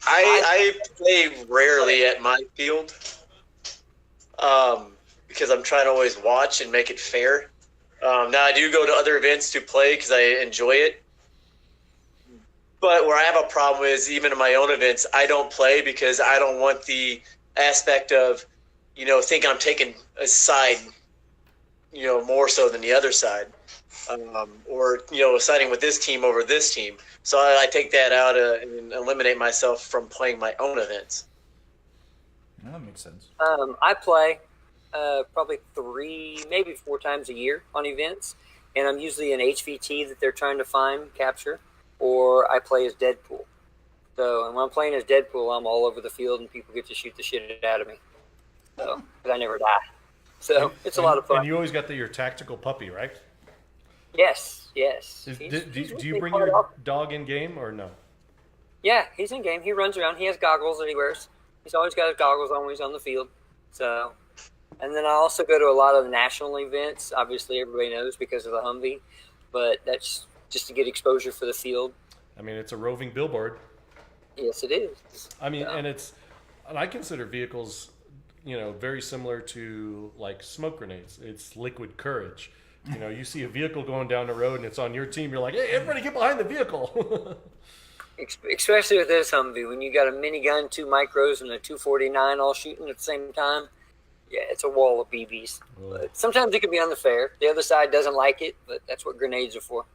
Speaker 17: I play rarely at my field because I'm trying to always watch and make it fair. Now, I do go to other events to play because I enjoy it. But where I have a problem is, even in my own events, I don't play because I don't want the aspect of, thinking I'm taking a side, more so than the other side. Or siding with this team over this team. So I take that out and eliminate myself from playing my own events.
Speaker 13: That makes sense.
Speaker 14: I play probably 3, maybe 4 times a year on events, and I'm usually an HVT that they're trying to capture, or I play as Deadpool. So, and when I'm playing as Deadpool, I'm all over the field, and people get to shoot the shit out of me. So, but I never die. So it's a lot of fun.
Speaker 12: And you always got your tactical puppy, right?
Speaker 14: Yes.
Speaker 12: Do you bring your dog in game or no?
Speaker 14: Yeah, he's in game. He runs around. He has goggles that he wears. He's always got his goggles on when he's on the field. So, and then I also go to a lot of the national events. Obviously, everybody knows because of the Humvee, but that's just to get exposure for the field.
Speaker 12: I mean, it's a roving billboard.
Speaker 14: Yes, it is.
Speaker 12: I mean, and I consider vehicles, very similar to like smoke grenades. It's liquid courage. You see a vehicle going down the road and it's on your team. You're like, hey, everybody get behind the vehicle.
Speaker 14: Especially with this Humvee, when you got a minigun, 2 micros, and a 249 all shooting at the same time. Yeah, it's a wall of BBs. But sometimes it can be unfair. The other side doesn't like it, but that's what grenades are for.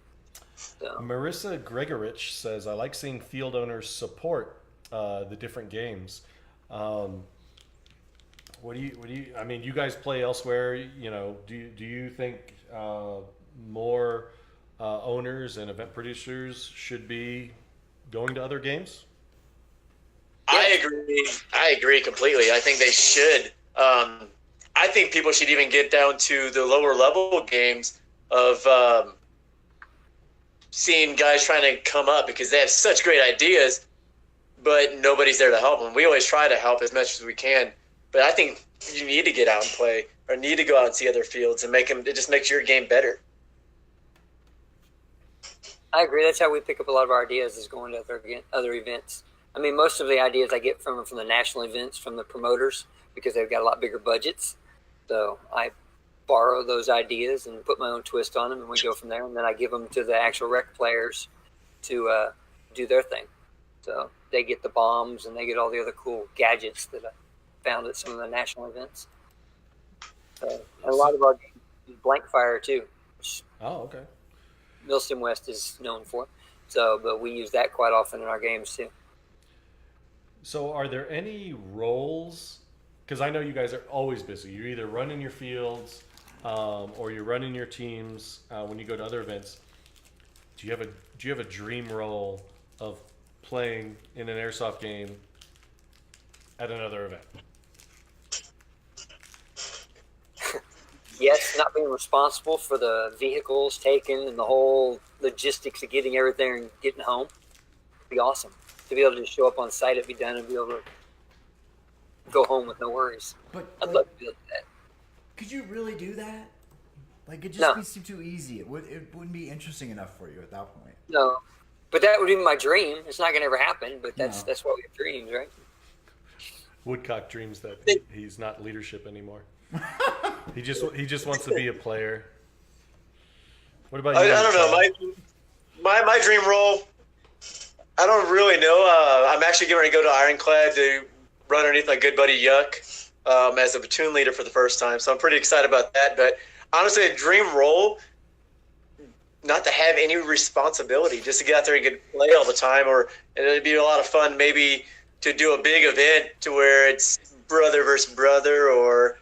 Speaker 14: So.
Speaker 12: Marissa Gregorich says, I like seeing field owners support the different games. What do you? I mean, you guys play elsewhere. Do you think more owners and event producers should be going to other games?
Speaker 17: I agree completely. I think they should. I think people should even get down to the lower level games of seeing guys trying to come up because they have such great ideas, but nobody's there to help them. We always try to help as much as we can, but I think you need to get out and play or need to go out and see other fields and it just makes your game better.
Speaker 14: I agree. That's how we pick up a lot of our ideas, is going to other events. I mean, most of the ideas I get from the national events, from the promoters, because they've got a lot bigger budgets. So I borrow those ideas and put my own twist on them, and we go from there. And then I give them to the actual rec players to do their thing. So they get the bombs and they get all the other cool gadgets that I found at some of the national events. And a lot of our games use blank fire too.
Speaker 12: Oh, okay.
Speaker 14: Millston West is known for. So, but we use that quite often in our games too.
Speaker 12: So are there any roles? Because I know you guys are always busy. You're either running your fields or you're running your teams when you go to other events. Do you have a dream role of playing in an airsoft game at another event?
Speaker 14: Yes, not being responsible for the vehicles taken and the whole logistics of getting everything and getting home would be awesome. To be able to just show up on site, it'd be done, and be able to go home with no worries.
Speaker 13: But
Speaker 14: I'd love to be able to do that.
Speaker 13: Could you really do that? Like, it just seems too easy. It wouldn't be interesting enough for you at that point.
Speaker 14: No, but that would be my dream. It's not going to ever happen, but that's why we have dreams, right?
Speaker 12: Woodcock dreams that he's not leadership anymore. He just wants to be a player. What about you?
Speaker 17: I don't know. My dream role, I don't really know. I'm actually getting ready to go to Ironclad to run underneath my good buddy Yuck as a platoon leader for the first time. So I'm pretty excited about that. But honestly, a dream role, not to have any responsibility, just to get out there and get play all the time. And it'd be a lot of fun maybe to do a big event to where it's brother versus brother, or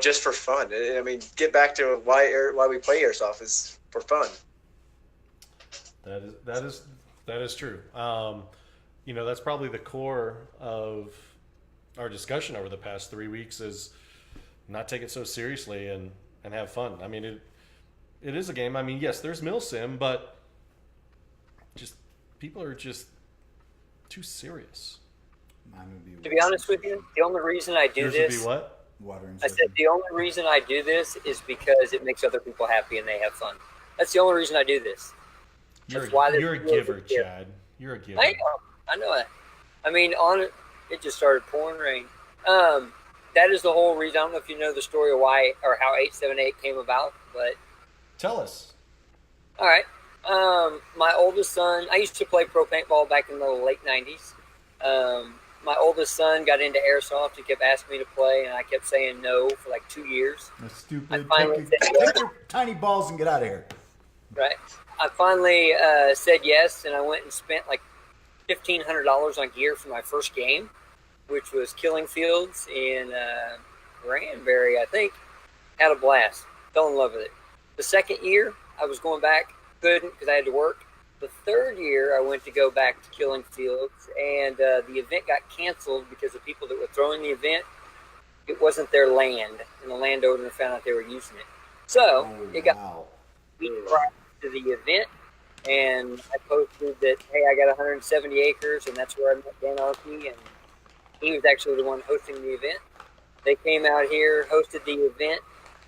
Speaker 17: just for fun. I mean, get back to why we play airsoft is for fun.
Speaker 12: That is true. That's probably the core of our discussion over the past 3 weeks, is not take it so seriously and have fun. I mean, It is a game. I mean, yes, there's milsim, but just people are just too serious.
Speaker 14: To be honest with you, the only reason I do
Speaker 12: Yours
Speaker 14: this,
Speaker 12: would be what?
Speaker 15: Water and
Speaker 14: I said the only reason I do this is because it makes other people happy and they have fun. That's the only reason I do this.
Speaker 12: You're a
Speaker 14: this
Speaker 12: giver, Chad. You're a giver.
Speaker 14: I know it. I mean, it just started pouring rain. That is the whole reason. I don't know if you know the story of why or how 878 came about, but
Speaker 12: tell us.
Speaker 14: All right. My oldest son, I used to play pro paintball back in the late 90s. My oldest son got into airsoft. He kept asking me to play, and I kept saying no for like 2 years.
Speaker 15: That's stupid.
Speaker 14: I finally said
Speaker 15: Take
Speaker 14: yes.
Speaker 15: your tiny balls and get out of here.
Speaker 14: Right. I finally said yes, and I went and spent like $1,500 on gear for my first game, which was Killing Fields in Granbury, I think. Had a blast. Fell in love with it. The second year, I was going back. Couldn't because I had to work. The third year, I went to go back to Killing Fields, and the event got canceled because the people that were throwing the event, it wasn't their land, and the landowner found out they were using it. So it got prior to the event, and I posted that, hey, I got 170 acres, and that's where I met Dan Arkey, and he was actually the one hosting the event. They came out here, hosted the event,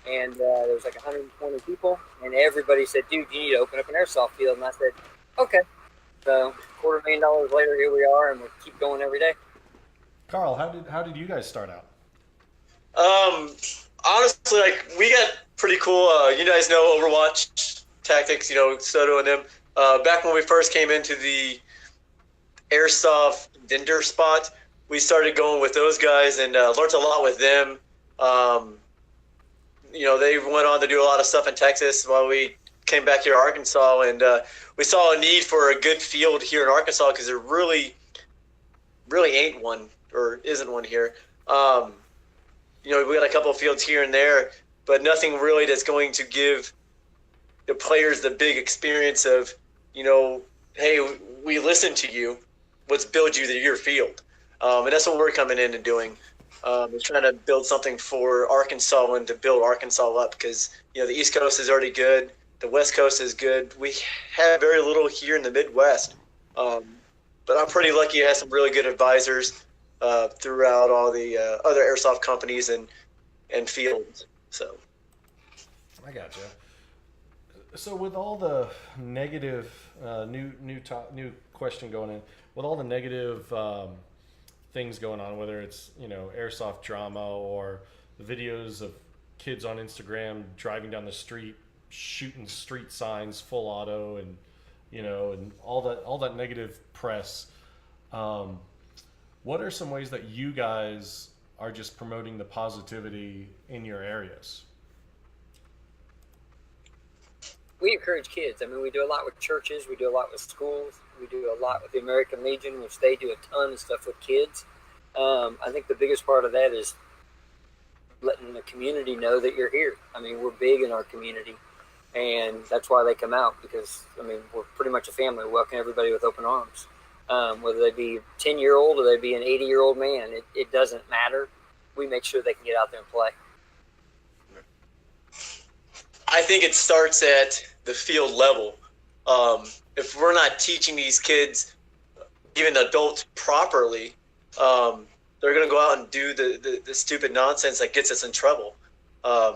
Speaker 14: and there was like 120 people, and everybody said, dude, you need to open up an airsoft field. And I said, okay. So $250,000 later, here we are, and we keep going every day.
Speaker 12: Carl, how did you guys start out?
Speaker 17: Honestly, like, we got pretty cool. You guys know Overwatch Tactics, you know, Soto and them. Back when we first came into the airsoft vendor spot, we started going with those guys and learned a lot with them. You know, they went on to do a lot of stuff in Texas while we came back here to Arkansas, and we saw a need for a good field here in Arkansas because there really ain't one or isn't one here. You know, we got a couple of fields here and there, but nothing really that's going to give the players the big experience of, you know, hey, we listen to you. Let's build you your field. And that's what we're coming in and doing. We're trying to build something for Arkansas and to build Arkansas up because, you know, the East Coast is already good. The West Coast is good. We have very little here in the Midwest. But I'm pretty lucky I have some really good advisors throughout all the other airsoft companies and fields. So
Speaker 12: I gotcha. So with all the negative new question going in, with all the negative things going on, whether it's, you know, airsoft drama or the videos of kids on Instagram driving down the street shooting street signs full auto, and, you know, and all that negative press, what are some ways that you guys are just promoting the positivity in your areas?
Speaker 14: We encourage kids. I mean, we do a lot with churches. We do a lot with schools. We do a lot with the American Legion, which they do a ton of stuff with kids. I think the biggest part of that is letting the community know that you're here. I mean, we're big in our community, and that's why they come out because, I mean, we're pretty much a family. We welcome everybody with open arms. Whether they be a 10-year-old or they be an 80-year-old man, it doesn't matter. We make sure they can get out there and play.
Speaker 17: I think it starts at the field level. If we're not teaching these kids, even adults, properly, they're going to go out and do the stupid nonsense that gets us in trouble.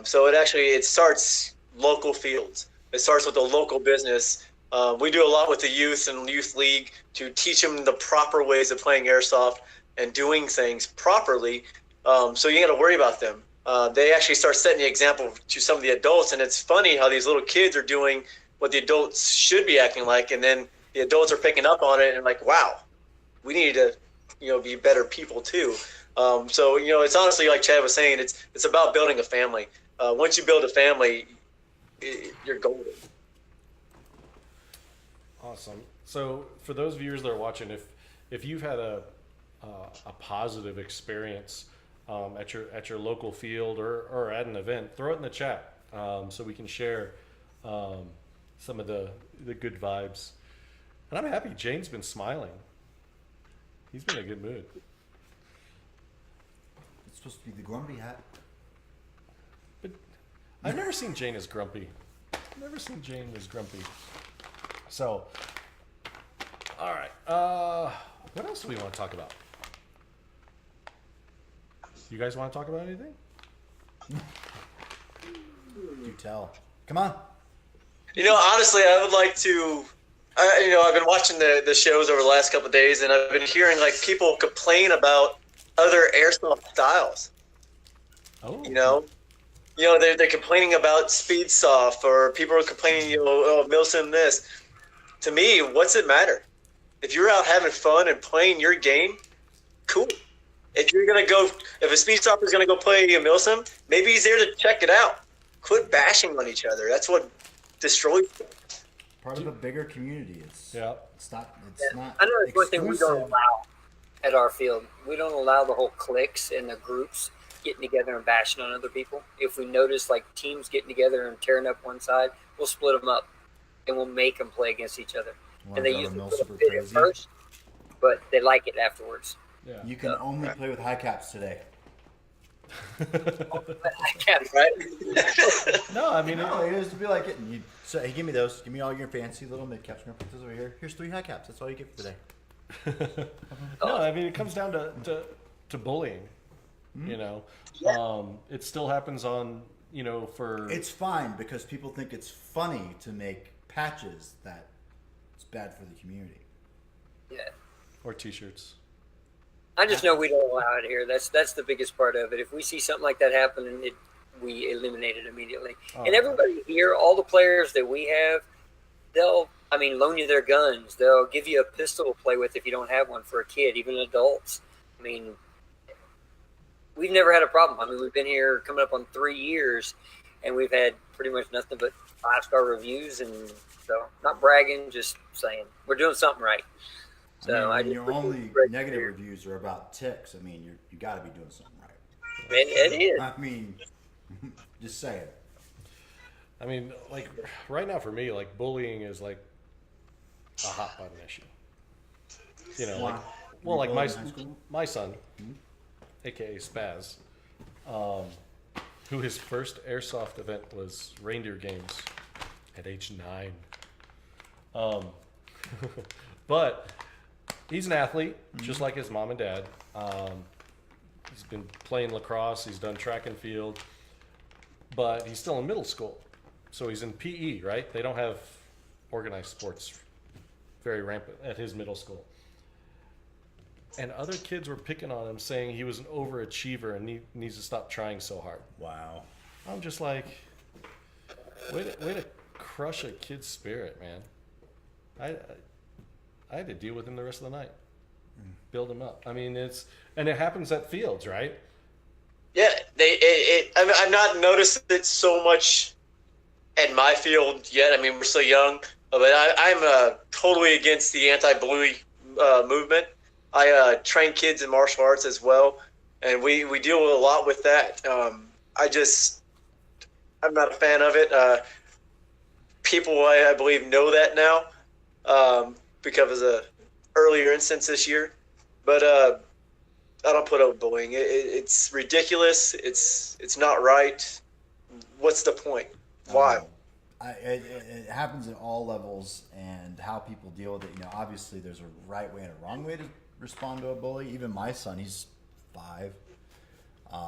Speaker 17: So it starts local fields. It starts with a local business. We do a lot with the youth and youth league to teach them the proper ways of playing airsoft and doing things properly. So you got to worry about them. They actually start setting the example to some of the adults, and it's funny how these little kids are doing what the adults should be acting like, and then the adults are picking up on it and like, wow, we need to, you know, be better people too. So, you know, it's honestly, like Chad was saying, it's about building a family. Once you build a family, you're golden.
Speaker 12: Awesome. So for those viewers that are watching, if you've had a positive experience at your local field or at an event, throw it in the chat so we can share some of the good vibes. And I'm happy Jane's been smiling. He's been in a good mood.
Speaker 15: It's supposed to be the grumpy hat.
Speaker 12: But I've never seen Jane as grumpy. Never seen Jane was grumpy. So, all right. What else do we want to talk about? You guys want to talk about anything?
Speaker 13: Do tell. Come on.
Speaker 17: Honestly, I would like to. I've been watching the shows over the last couple of days, and I've been hearing like people complain about other airsoft styles.
Speaker 12: Oh.
Speaker 17: They're complaining about speed soft, or people are complaining, Milsim this. To me, what's it matter? If you're out having fun and playing your game, cool. If a speed soft is gonna go play a Milsim, maybe he's there to check it out. Quit bashing on each other. That's what destroys them.
Speaker 13: Part of a bigger community. It's not.
Speaker 14: I know it's one thing we don't allow at our field. We don't allow the whole cliques and the groups getting together and bashing on other people. If we notice like teams getting together and tearing up one side, we'll split them up and we'll make them play against each other. And they usually put a bit at first, but they like it afterwards.
Speaker 12: Yeah.
Speaker 13: You can only play with high caps today.
Speaker 17: Right?
Speaker 12: No, I mean,
Speaker 13: it used to be like it. And so, hey, give me those. Give me all your fancy little mid caps. I'm gonna put those over here. Here's 3 high caps. That's all you get for today.
Speaker 12: No, I mean, it comes down to bullying.
Speaker 13: Mm-hmm.
Speaker 12: It still happens on, for.
Speaker 13: It's fine because people think it's funny to make patches that it's bad for the community.
Speaker 14: Yeah.
Speaker 12: Or T-shirts.
Speaker 14: I just know we don't allow it here. That's the biggest part of it. If we see something like that happen, we eliminate it immediately. And everybody here, all the players that we have, they'll loan you their guns. They'll give you a pistol to play with if you don't have one for a kid, even adults. I mean, we've never had a problem. I mean, we've been here coming up on 3 years, and we've had pretty much nothing but 5-star reviews. And so, not bragging, just saying we're doing something right. So
Speaker 13: your only negative reviews are about ticks. I mean, you got to be doing something right.
Speaker 14: It is.
Speaker 13: I mean, just say it.
Speaker 12: I mean, like right now for me, like bullying is like a hot button issue. Like my son, aka Spaz, who his first airsoft event was reindeer games at age 9. But he's an athlete, just like his mom and dad. He's been playing lacrosse. He's done track and field, but he's still in middle school. So he's in PE, right? They don't have organized sports very rampant at his middle school. And other kids were picking on him, saying he was an overachiever and needs to stop trying so hard.
Speaker 13: Wow.
Speaker 12: I'm just like, way to crush a kid's spirit, man. I had to deal with him the rest of the night. Build him up. I mean, it happens at fields, right?
Speaker 17: Yeah, I've not noticed it so much at my field yet. I mean, we're so young, but I'm totally against the anti-bully movement. I train kids in martial arts as well, and we deal a lot with that. I'm not a fan of it. People, I believe, know that now because of the earlier instance this year. But I don't put up with bullying. It's ridiculous. It's not right. What's the point? Why?
Speaker 13: It happens at all levels, and how people deal with it. Obviously, there's a right way and a wrong way to respond to a bully. Even my son, he's 5.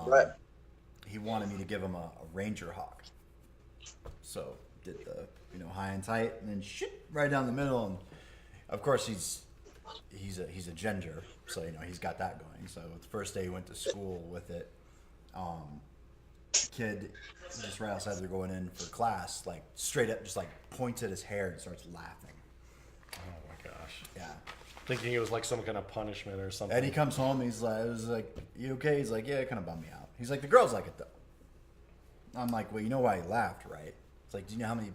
Speaker 17: Right.
Speaker 13: He wanted me to give him a Ranger Hawk, so did the high and tight, and then right down the middle. And of course, he's a ginger, so he's got that going. So the first day he went to school with it, kid just right outside they're going in for class, like straight up, just like points at his hair and starts laughing.
Speaker 12: Oh my gosh.
Speaker 13: Yeah.
Speaker 12: Thinking it was like some kind of punishment or something.
Speaker 13: And he comes home, it was like, you okay? He's like, yeah, it kind of bummed me out. He's like, the girls like it though. I'm like, well, you know why he laughed, right? It's like, do you know how many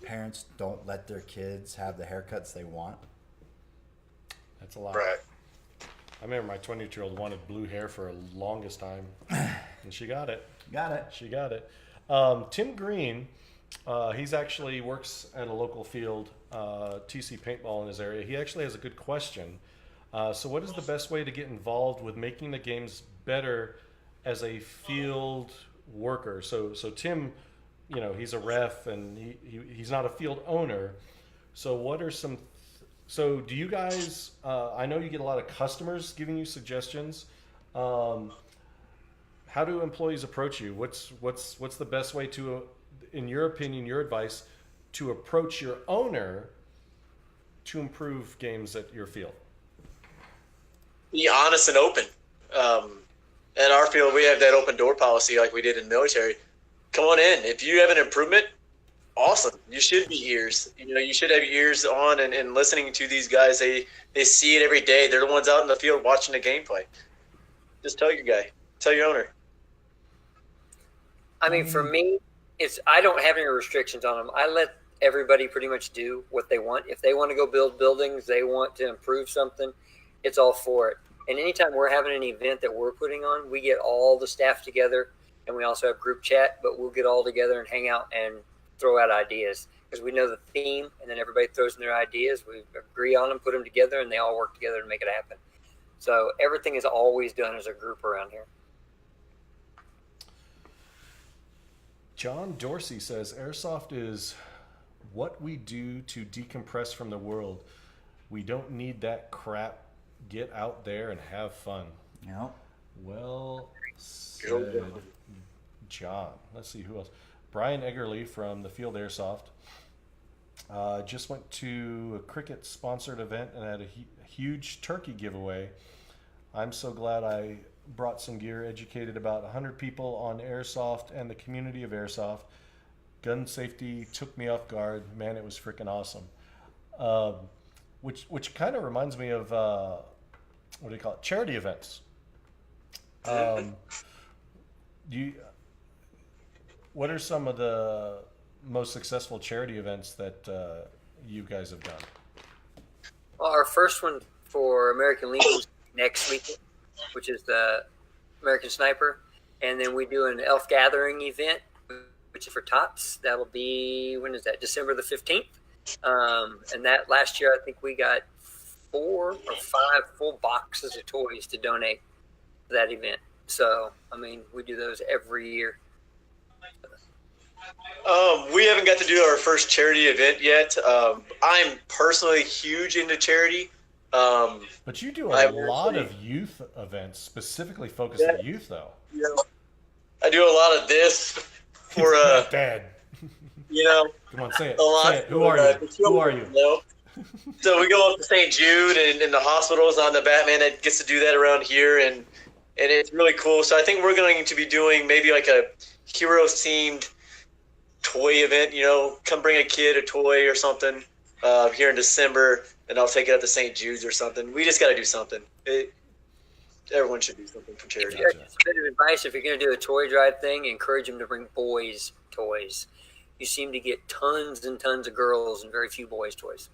Speaker 13: parents don't let their kids have the haircuts they want?
Speaker 12: That's a lot.
Speaker 17: Right.
Speaker 12: I remember my 22-year-old wanted blue hair for the longest time, and she got it. She got it. Tim Green, he's actually works at a local field, TC Paintball in his area. He actually has a good question. So what is the best way to get involved with making the games better as a field worker? So Tim he's a ref and he's not a field owner. So what are some? So do you guys? I know you get a lot of customers giving you suggestions. How do employees approach you? What's the best way to, in your opinion, your advice, to approach your owner to improve games at your field?
Speaker 17: Be honest and open. At our field, we have that open door policy like we did in the military. Come on in. If you have an improvement, awesome. You should be ears. You should have your ears on and listening to these guys. They see it every day. They're the ones out in the field watching the gameplay. Just tell your guy. Tell your owner.
Speaker 14: I mean, for me, I don't have any restrictions on them. I let everybody pretty much do what they want. If they want to go build buildings, they want to improve something, it's all for it. And anytime we're having an event that we're putting on, we get all the staff together, and we also have group chat, but we'll get all together and hang out and throw out ideas because we know the theme, and then everybody throws in their ideas. We agree on them, put them together, and they all work together to make it happen. So everything is always done as a group around here.
Speaker 12: John Dorsey says, Airsoft is what we do to decompress from the world. We don't need that crap. Get out there and have fun.
Speaker 13: Yep.
Speaker 12: Well said, John. Let's see who else. Brian Eggerly from the Field Airsoft. Just went to a cricket-sponsored event and had a huge turkey giveaway. I'm so glad I brought some gear, educated about 100 people on Airsoft and the community of Airsoft. Gun safety took me off guard. Man, it was freaking awesome. Which kind of reminds me of, what do you call it? Charity events. What are some of the most successful charity events that you guys have done?
Speaker 14: Well, our first one for American Legion is next week, which is the American Sniper. And then we do an Elf Gathering event, which is for tots. That'll be, when is that? December the 15th. And that last year, I think we got 4 or 5 full boxes of toys to donate for that event. So, I mean, we do those every year.
Speaker 17: We haven't got to do our first charity event yet. I'm personally huge into charity.
Speaker 12: But you do a lot of youth events, specifically focused on youth, though.
Speaker 17: Yeah. I do a lot of this for
Speaker 12: Dad. Come on, say it.
Speaker 17: A lot.
Speaker 12: Say it. Who are you? Who are you?
Speaker 17: So we go up to St. Jude and the hospitals on the Batman that gets to do that around here, and it's really cool. So I think we're going to be doing maybe like a hero-themed toy event. Come bring a kid a toy or something here in December, and I'll take it up to St. Jude's or something. We just got to do something. Everyone should do something for charity.
Speaker 14: A bit of advice: if you're going to do a toy drive thing, encourage them to bring boys' toys. You seem to get tons and tons of girls and very few boys' toys.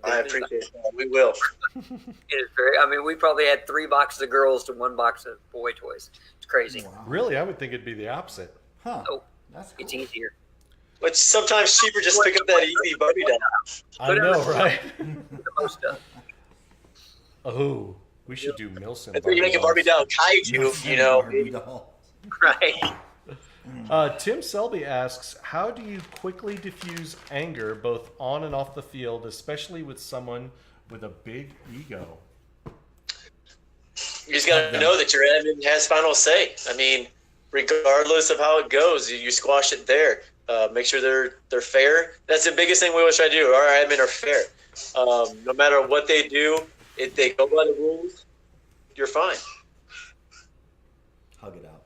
Speaker 17: I appreciate that. We will.
Speaker 14: It is very. I mean, we probably had 3 boxes of girls to 1 box of boy toys. It's crazy.
Speaker 12: Wow. Really, I would think it'd be the opposite.
Speaker 13: Huh?
Speaker 14: Oh, that's cool. It's easier.
Speaker 17: But sometimes cheaper just pick up that easy Barbie doll.
Speaker 12: I know, right? Oh, we should do Milson.
Speaker 17: That's where you make a Barbie doll kaiju,
Speaker 14: Right.
Speaker 12: Tim Selby asks, how do you quickly diffuse anger both on and off the field, especially with someone with a big ego?
Speaker 17: You just got to know that your admin has final say. I mean, regardless of how it goes, you squash it there. Make sure they're fair. That's the biggest thing we always try to do. Our admin are fair. No matter what they do, if they go by the rules, you're fine.
Speaker 13: Hug it out.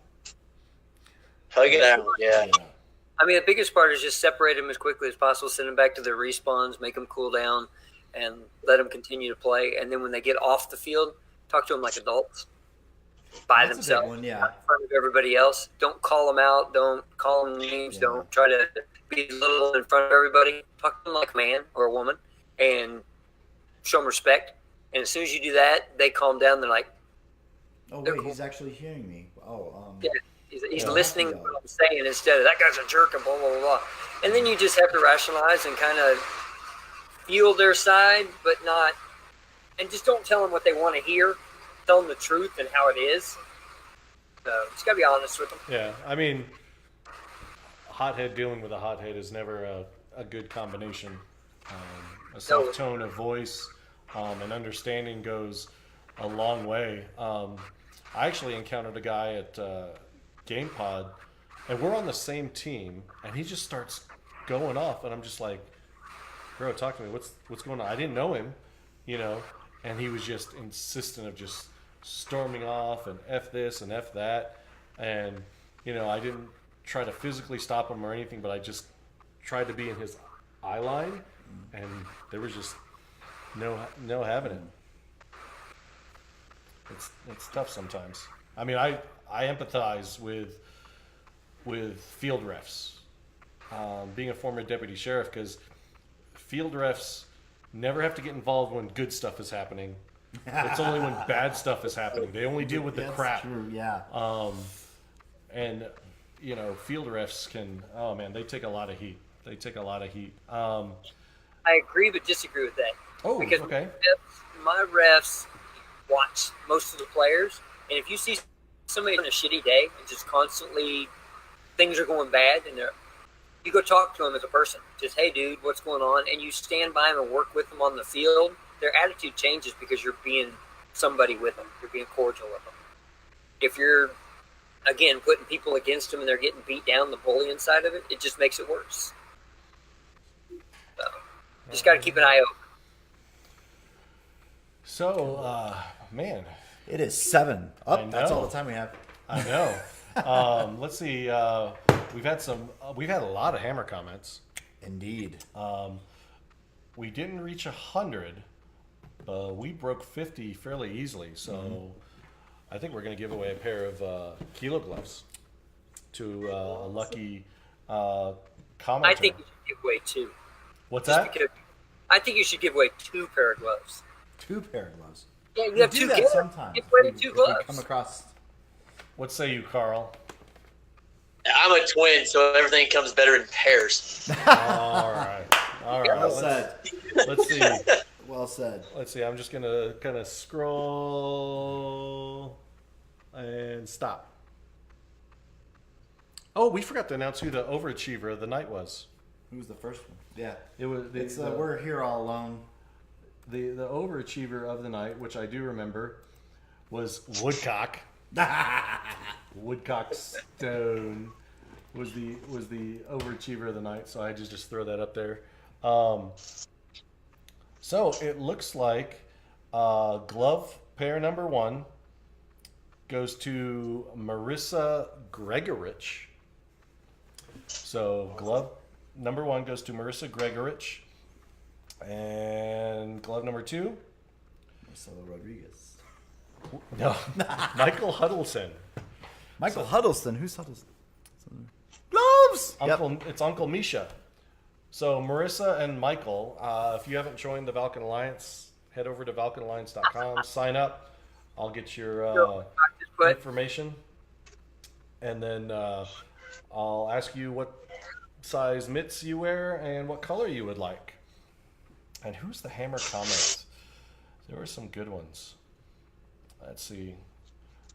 Speaker 17: Hug it out, yeah.
Speaker 14: I mean, the biggest part is just separate them as quickly as possible, send them back to their respawns, make them cool down, and let them continue to play. And then when they get off the field, talk to them like adults, by themselves,
Speaker 13: one, yeah.
Speaker 14: not in front of everybody else. Don't call them out. Don't call them names. Yeah. Don't try to be little in front of everybody. Talk to them like a man or a woman, and show them respect. And as soon as you do that, they calm down. They're like,
Speaker 13: "Oh wait, cool. He's actually hearing me."
Speaker 14: Yeah. He's listening to what I'm saying instead of that guy's a jerk and blah, blah, blah, blah. And then you just have to rationalize and kind of feel their side, but not, and just don't tell them what they want to hear. Tell them the truth and how it is. So just got to be honest with them.
Speaker 12: Yeah, I mean, hothead dealing with a hothead is never a good combination. A soft tone of voice and understanding goes a long way. I actually encountered a guy at GamePod, and we're on the same team, and he just starts going off, and I'm just like, bro, talk to me. What's going on? I didn't know him, you know, and he was just insistent of just storming off and F this and F that. And, you know, I didn't try to physically stop him or anything, but I just tried to be in his eye line, and there was just no having it. It's tough sometimes. I mean, I empathize with field refs, being a former deputy sheriff, because field refs never have to get involved when good stuff is happening. It's only when bad stuff is happening. They only deal with the crap.
Speaker 13: True, yeah.
Speaker 12: And you know, field refs can. Oh man, they take a lot of heat.
Speaker 14: I agree, but disagree with that.
Speaker 12: Oh,
Speaker 14: because
Speaker 12: okay.
Speaker 14: My refs watch most of the players, and if you see somebody on a shitty day and just constantly things are going bad, and you go talk to them as a person. Just, hey, dude, what's going on? And you stand by them and work with them on the field. Their attitude changes because you're being somebody with them. You're being cordial with them. If you're, again, putting people against them and they're getting beat down, the bullying side of it, it just makes it worse. So, just got to keep an eye open.
Speaker 12: So, man.
Speaker 13: It is 7. That's all the time we have.
Speaker 12: I know. Let's see. We've had a lot of hammer comments.
Speaker 13: Indeed.
Speaker 12: We didn't reach 100, but we broke 50 fairly easily. So I think we're going to give away a pair of Kilo gloves to a lucky commenter.
Speaker 14: I think you should give away 2.
Speaker 12: What's
Speaker 14: Just
Speaker 12: that?
Speaker 14: because I think you should give away 2 pair of gloves.
Speaker 13: 2 pair of gloves.
Speaker 14: Yeah, you have
Speaker 13: do
Speaker 14: 2
Speaker 13: that
Speaker 14: gifts.
Speaker 13: sometimes.
Speaker 14: Give away 2
Speaker 13: If
Speaker 14: gloves.
Speaker 13: we come across.
Speaker 12: What say you, Carl?
Speaker 17: I'm a twin, so everything comes better in pairs.
Speaker 12: All right.
Speaker 13: Well said.
Speaker 12: Let's see.
Speaker 13: Well said.
Speaker 12: Let's see. I'm just gonna kind of scroll and stop. Oh, we forgot to announce who the overachiever of the night was.
Speaker 13: Who was the first one? Yeah,
Speaker 12: it was.
Speaker 13: We're here all alone.
Speaker 12: The overachiever of the night, which I do remember, was Woodcock. Woodcock Stone was the overachiever of the night. So I just throw that up there. So it looks like glove pair number 1 goes to Marissa Gregorich. So glove number 1 goes to Marissa Gregorich. And glove number 2?
Speaker 13: Marcelo Rodriguez.
Speaker 12: No, Michael Huddleston.
Speaker 13: Michael Huddleston? Who's Huddleston?
Speaker 12: Gloves! It's Uncle Misha. So Marissa and Michael, if you haven't joined the Valken Alliance, head over to valkenalliance.com, sign up. I'll get your information. And then I'll ask you what size mitts you wear and what color you would like. And who's the hammer comments? There were some good ones. Let's see.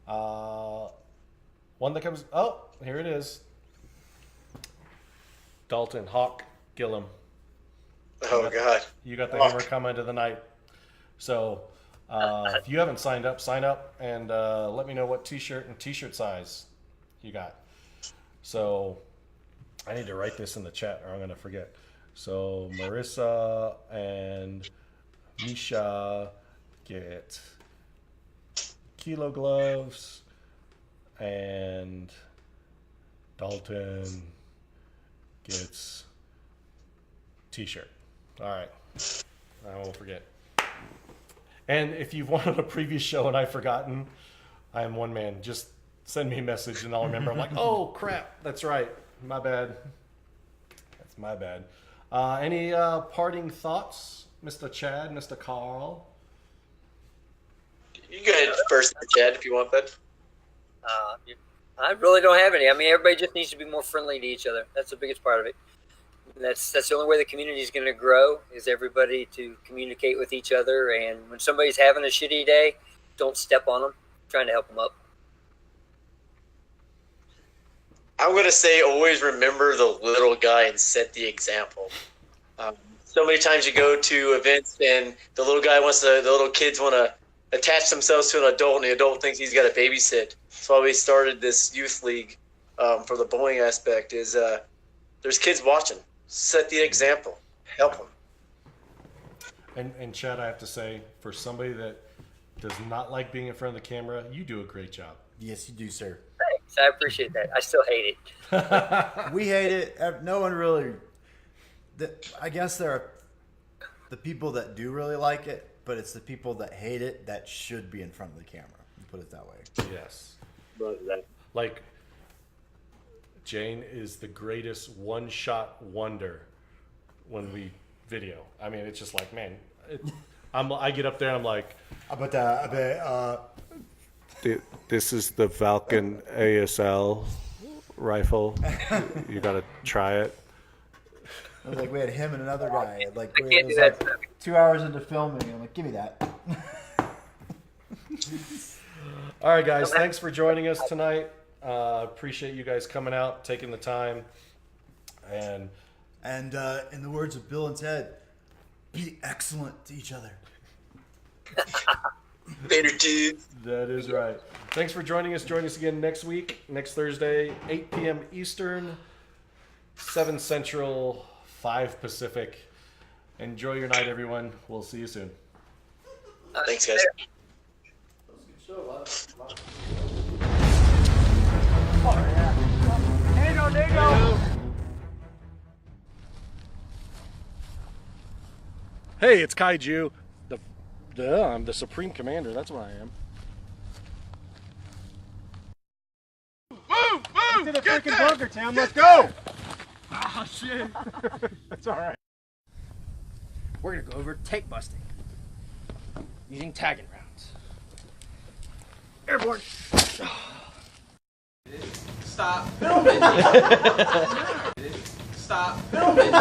Speaker 12: One that comes... Oh, here it is. Dalton Hawk Gillum.
Speaker 17: Oh, God.
Speaker 12: You got the hammer comment of the night. So if you haven't signed up, sign up and let me know what t-shirt and t-shirt size you got. So I need to write this in the chat or I'm going to forget. So Marissa and Misha get Kilo gloves and Dalton gets t-shirt. All right. I won't forget. And if you've won on a previous show and I've forgotten, I am one man. Just send me a message and I'll remember. I'm like, oh, crap. That's right. My bad. That's my bad. Any parting thoughts, Mr. Chad, Mr. Carl?
Speaker 17: You go ahead first, Chad, if you want, bud.
Speaker 14: I really don't have any. I mean, everybody just needs to be more friendly to each other. That's the biggest part of it. And that's the only way the community is going to grow is everybody to communicate with each other. And when somebody's having a shitty day, don't step on them. Trying to help them up.
Speaker 17: I'm going to say always remember the little guy and set the example. So many times you go to events and the little kids want to attach themselves to an adult, and the adult thinks he's got to babysit. So why we started this youth league for the bowling aspect is there's kids watching. Set the example. Help them.
Speaker 12: And Chad, I have to say, for somebody that does not like being in front of the camera, you do a great job.
Speaker 13: Yes, you do, sir.
Speaker 14: Thanks. I appreciate that. I still hate it.
Speaker 13: We hate it. No one really. I guess there are the people that do really like it, but it's the people that hate it that should be in front of the camera. Put it that way.
Speaker 12: Yes. Like, Jane is the greatest one-shot wonder when we video. I mean, it's just like, man, I get up there and I'm like,
Speaker 19: this is the Valken ASL rifle. You got to try it.
Speaker 13: I was like, we had him and another guy. Like,
Speaker 14: I can't do that.
Speaker 13: 2 hours into filming, I'm like, give me that.
Speaker 12: all right, guys, thanks for joining us tonight. Appreciate you guys coming out, taking the time, and
Speaker 13: in the words of Bill and Ted, be excellent to each other.
Speaker 17: Later, dudes.
Speaker 12: That is right. Thanks for joining us. Join us again next week, next Thursday, 8 p.m. Eastern, 7 Central, 5 Pacific. Enjoy your night, everyone. We'll see you soon.
Speaker 17: Thanks, guys.
Speaker 12: Hey, it's Kaiju. I'm the Supreme Commander. That's what I am.
Speaker 5: Move! To the freaking bunker, Tim. Let's go! Ah, shit. That's all right.
Speaker 16: We're gonna go over tank busting using tagging rounds. Airborne.
Speaker 20: Stop filming. Stop filming.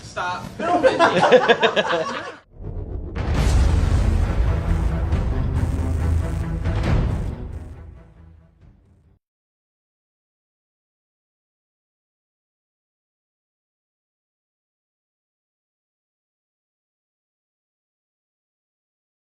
Speaker 20: Stop filming.